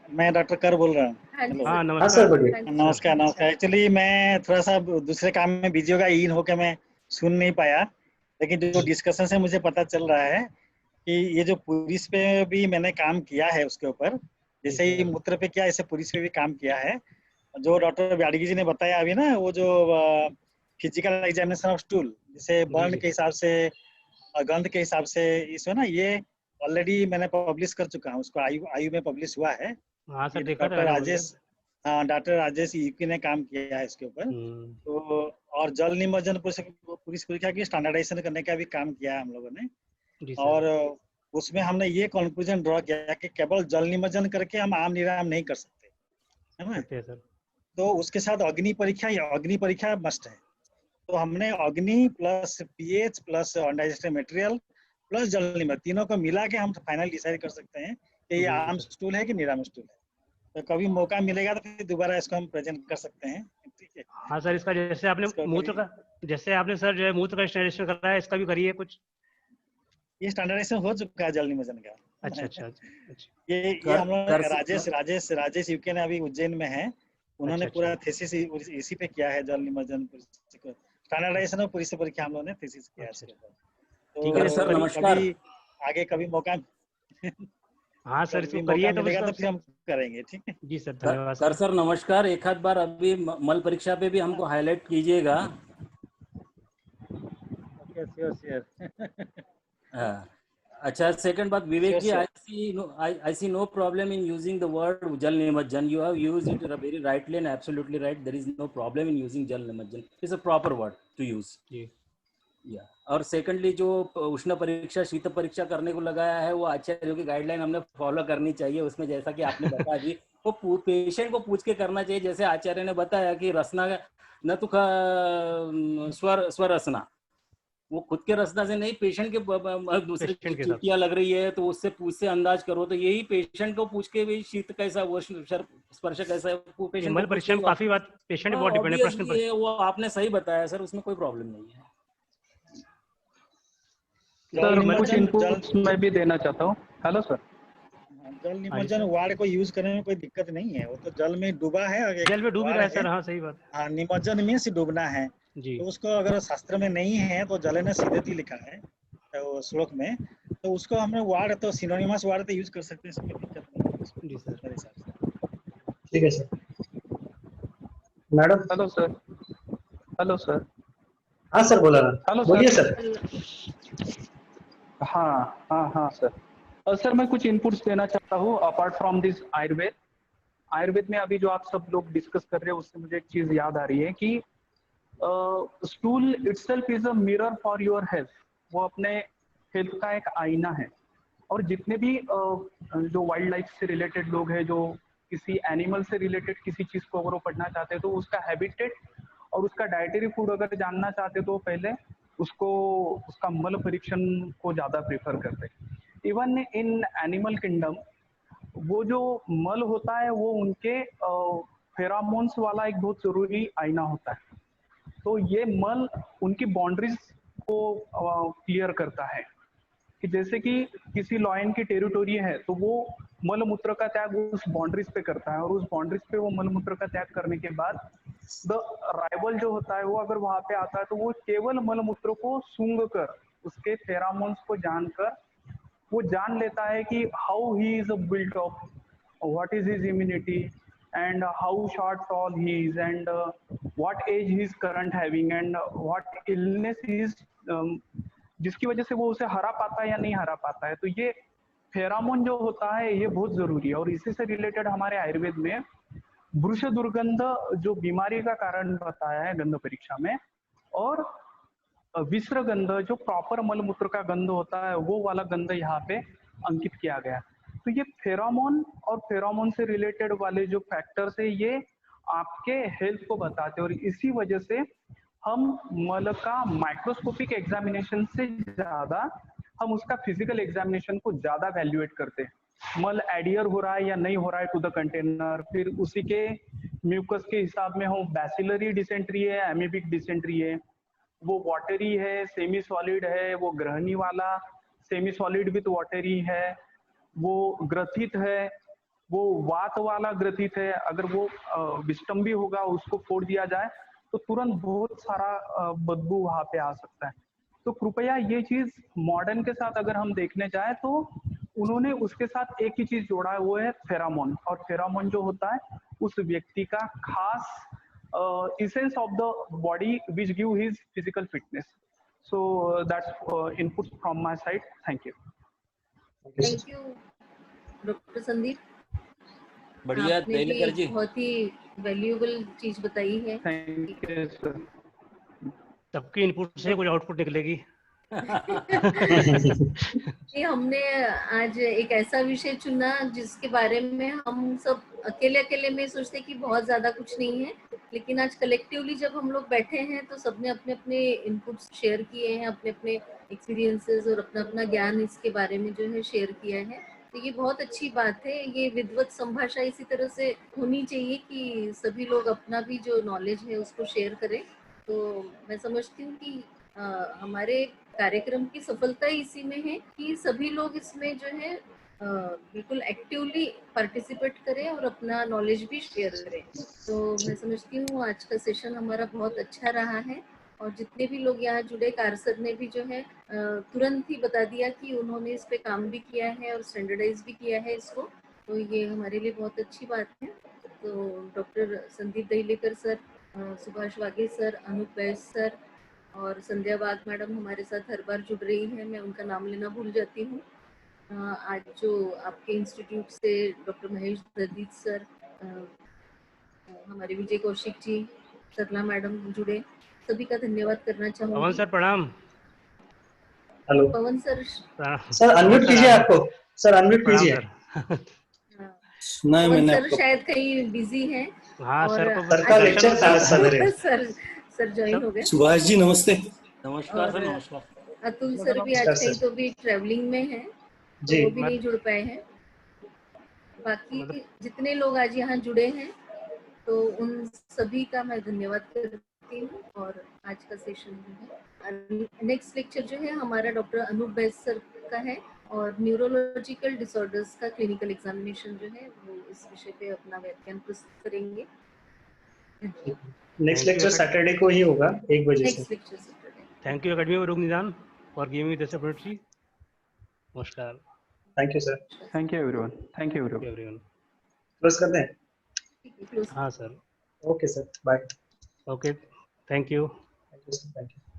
मैं डॉक्टर कर बोल रहा हूँ। हाँ जी हेलो, हाँ सर। हाँ सर, नमस्कार। बढ़िया। हाँ जी सर। नमस्कार नमस्कार। एक्चुअली मैं थोड़ा सा दूसरे काम में बिजी होगा, इन होकर मैं सुन नहीं पाया, लेकिन जो डिस्कशन से मुझे पता चल रहा है कि ये जो पुलिस पे भी मैंने काम किया है, उसके ऊपर जी जैसे ही सर। मूत्र पे किया, ऐसे पुलिस पे भी काम किया है। जो डॉक्टर ब्याडगी जी ने बताया अभी ना, वो जो फिजिकल एग्जामिनेशन ऑफ स्टूल, जैसे जी बर्न जी के हिसाब से और गंध के हिसाब से, इसमें ना ये ऑलरेडी मैंने पब्लिश कर चुका हूँ, उसको आयु आयु में पब्लिश हुआ है। हाँ सर, ये देखा था डॉक्टर मैंने वो भी। राजेश, हाँ, डॉक्टर राजेश यूपी ने काम किया है इसके ऊपर। तो और जल निमज्जन पुलिस परीक्षा की स्टैंडर्डाइजेशन करने का भी काम किया है हम लोगों ने। जी सर। और उसमें हमने ये कंक्लूजन ड्रॉ किया कि केवल जल निमज्जन करके हम आम निराम नहीं कर सकते, है ना। सकते हैं सर। तो उसके साथ अग्नि परीक्षा मस्ट है। तो हमने अग्नि plus pH plus undigested material plus जल निमज्जन, तीनों को मिला के हम फाइनल डिसाइड कर सकते हैं कि ये जी आम सर। स्टूल है कि निराम स्टूल है। तो कभी मौका मिलेगा तो फिर दोबारा इसको हम प्रेजेंट कर सकते हैं, ठीक है। हाँ सर, इसका जैसे आपने इसको मूत्र कभी, का, जैसे आपने सर जो है मूत्र का स्टैंडर्डाइजेशन कर रहा है, इसका भी करिए कुछ। ये स्टैंडर्डाइजेशन हो चुका है जल निमज्जन का। अच्छा अच्छा अच्छा। ये कर हम लोग कर राजेश यूके ने अभी उज्जैन में है, उन्होंने अच्छा पूरा अच्छा थीसिस इसी पे किया है, जल निमज्जन स्टैंडर्डाइजेशन और पुलिस परीक्षा हम लोगों ने थीसिस किया है अच्छा। इसके ऊपर। ठीक है तो इसको सर करिए। नमस्कार। कभी आगे कभी मौका हाँ सर, इसको कभी मौका करिए तब मिलेगा इसको। तो फिर हम करेंगे, ठीक है। जी सर, धन्यवाद कर सर। सर नमस्कार। एक आध बार अभी मल परीक्षा पे भी हमको हाईलाइट कीजिएगा। Okay, sure sure. हाँ। अच्छा, सेकंड बात, Vivek sure ji, sure. I see no problem in using the word jal nimajjan. You have used it very rightly and absolutely right. There is no problem in using jal nimajjan. It's a proper word to use. जी या और सेकंडली जो उष्ण परीक्षा शीत परीक्षा करने को लगाया है, वो आचार्यों की गाइडलाइन हमने फॉलो करनी चाहिए। उसमें जैसा कि आपने बताया जी, वो पेशेंट को पूछ के करना चाहिए। जैसे आचार्य ने बताया कि रसना न तो स्वर रसना, वो खुद के रसना से नहीं, पेशेंट के दूसरे पेशेंट के हिसाब से। चीटियां लग रही है तो उससे अंदाज करो। तो यही पेशेंट को पूछ के भी शीत कैसा, वो स्पर्श कैसा है, वो ये पेशेंट को मल पूछ परीक्षा में के। काफी बात पेशेंट पे बहुत डिपेंड है, प्रश्न पर। ऑब्वियसली वो आपने सही बताया सर, उसमें कोई प्रॉब्लम नहीं है। जल सर मैं कुछ निमज्जन इनपुट्स मैं भी देना चाहता हूँ। Hello sir. जल हाँ जी निमज्जन सर, वार्ड को यूज करने में कोई दिक्कत नहीं है, वो तो जल में डूबा है और एक जल में डूब ही वार्ड रहा है है। सर। हाँ सही बात हाँ, निमज्जन में से डूबना है, है जी। तो उसको अगर शास्त्र में नहीं है तो जल ने सीधे लिखा है तो श्लोक में, तो उसको हमने वार्ड तो सिनोनिमस वार्ड तो यूज कर सकते हैं, इसमें दिक्कत नहीं है उसमें, जी सर। मेरे हिसाब से। ठीक है sir. Madam. Hello sir. Hello sir. हाँ सर, बोला ना। हेलो बोलिए सर। सर। हाँ हाँ हाँ सर। सर मैं कुछ इनपुट्स देना चाहता हूँ apart from this Ayurveda. Ayurveda में अभी जो आप सब लोग डिस्कस कर रहे हो, उससे मुझे एक चीज याद आ रही है कि stool itself is a mirror for your health. वो अपने हेल्थ का एक आईना है। और जितने भी जो वाइल्ड लाइफ से रिलेटेड लोग हैं, जो किसी एनिमल से रिलेटेड किसी चीज को अगर वो पढ़ना चाहते हैं, तो उसका हैबिटेट और उसका डाइटरी फूड अगर जानना चाहते हैं, तो पहले उसको उसका मल परीक्षण को ज्यादा प्रेफर करते हैं। इवन इन एनिमल किंगडम वो जो मल होता है, वो उनके फेरामोन्स वाला एक बहुत जरूरी आईना होता है। तो ये मल उनकी बाउंड्रीज को क्लियर करता है कि जैसे कि किसी लॉयन की टेरिटोरी है तो वो मल मूत्र का त्याग उस बाउंड्रीज पे करता है, और उस बाउंड्रीज पे वो मल मूत्र का त्याग करने के बाद द राइवल जो होता है वो अगर वहां पे आता है तो वो केवल मल मूत्र को सूंघ कर, उसके फेरामोन्स को जानकर वो जान लेता है कि how he is built of, what is his immunity and how short tall he is and what age he is current having and what illness he is, जिसकी वजह से वो उसे हरा पाता है या नहीं हरा पाता है। तो ये फेरामोन जो होता है ये बहुत जरूरी है। और इसी से रिलेटेड हमारे आयुर्वेद में वृष दुर्गंध जो बीमारी का कारण बताया है गंध परीक्षा में, और विश्र गंध जो प्रॉपर मलमूत्र का गंध होता है वो वाला गंध यहाँ पे अंकित किया गया। तो ये फेरामोन और फेरामोन से रिलेटेड वाले जो फैक्टर्स है ये आपके हेल्थ को बताते हैं, और इसी वजह से हम मल का माइक्रोस्कोपिक एग्जामिनेशन से ज्यादा हम उसका फिजिकल एग्जामिनेशन को ज्यादा वैल्यूएट करते हैं। मल एडियर हो रहा है या नहीं हो रहा है टू द कंटेनर, फिर उसी के म्यूकस के हिसाब में हो बैसिलरी डिसेंट्री है, एमीबिक डिसेंट्री है, वो वाटरी है, सेमी सॉलिड है, वो ग्रहणी वाला सेमी सॉलिड विथ वाटरी है, वो ग्रथित है, वो वात वाला ग्रथित है। अगर वो विष्टम्बी होगा उसको फोड़ दिया जाए तो तुरंत बहुत सारा बदबू वहां पे आ सकता है। तो कृपया ये चीज मॉडर्न के साथ अगर हम देखने जाए तो उन्होंने उसके साथ एक ही चीज जोड़ा है, वो है फेरामोन। और फेरामोन जो होता है उस व्यक्ति का खास essence of the body which give his physical fitness. So that's input from my side. Thank you. Thank you doctor Sandeep, बढ़िया आपने भी दहलेकर जी। बहुत ही वैल्यूएबल चीज बताई है। Thank you, sir. सबकी इनपुट से कुछ आउटपुट निकलेगी। कि हमने आज एक ऐसा विषय चुना जिसके बारे में हम सब अकेले अकेले में सोचते कि बहुत ज्यादा कुछ नहीं है, लेकिन आज कलेक्टिवली जब हम लोग बैठे हैं तो सबने अपने अपने इनपुट्स शेयर किए हैं, अपने अपने एक्सपीरियंसेस और अपना अपना ज्ञान इसके बारे में जो है शेयर किया है। तो ये बहुत अच्छी बात है। ये विद्वत संभाषा इसी तरह से होनी चाहिए कि सभी लोग अपना भी जो नॉलेज है उसको शेयर करें। तो मैं समझती हूँ कि हमारे कार्यक्रम की सफलता इसी में है कि सभी लोग इसमें जो है बिल्कुल एक्टिवली पार्टिसिपेट करें और अपना नॉलेज भी शेयर करें। तो मैं समझती हूँ आज का सेशन हमारा बहुत अच्छा रहा है, और जितने भी लोग यहाँ जुड़े, कार सर ने भी जो है तुरंत ही बता दिया कि उन्होंने इस पे काम भी किया है और स्टैंडर्डाइज भी किया है इसको, तो ये हमारे लिए बहुत अच्छी बात है। तो doctor Sandeep Dahilekar sir, Subhash Waghe sir, Anoop Bais sir और संध्या बाग मैडम हमारे साथ हर बार जुड़ रही हैं, मैं उनका नाम लेना भूल जाती हूँ। आज जो आपके इंस्टीट्यूट से डॉक्टर महेश ददीत सर, हमारे विजय कौशिक जी, सरला मैडम जुड़े, सभी का धन्यवाद करना चाहूँगी। पवन सर प्रणाम। हेलो पवन सर, सर अनम्यूट कीजिए, आपको सर अनम्यूट कीजिए। पवन सर शायद कहीं बिजी हैं। हाँ सर को सर का लेक्चर था सवेरे। सर ज्वाइन हो गए। सुभाष जी नमस्ते। नमस्कार सर, नमस्कार। अतुल सर भी आज कहीं तो भी ट्रैवलिंग में हैं, तो वो भी नहीं जुड़ पाए हैं। बाकी जितने लोग आज यहाँ जुड़े हैं तो उन सभी का मैं धन्यवाद करती हूँ। और आज का सेशन जो है, नेक्स्ट लेक्चर जो है हमारा डॉक्टर अनूप बैस सर का है, और न्यूरोलॉजिकल डिसऑर्डर्स का क्लिनिकल एग्जामिनेशन जो है वो इस विषय पे अपना व्याख्यान प्रस्तुत करेंगे। नेक्स्ट लेक्चर सैटरडे को ही होगा 1 बजे से। Next lecture Saturday. Thank you academy Rog Nidan for giving me this opportunity. नमस्कार। Thank you sir. Thank you everyone. Thank you everyone. Everyone. Close कर दें? हाँ sir. Okay sir, bye. Okay, thank you. Thank you sir, thank you.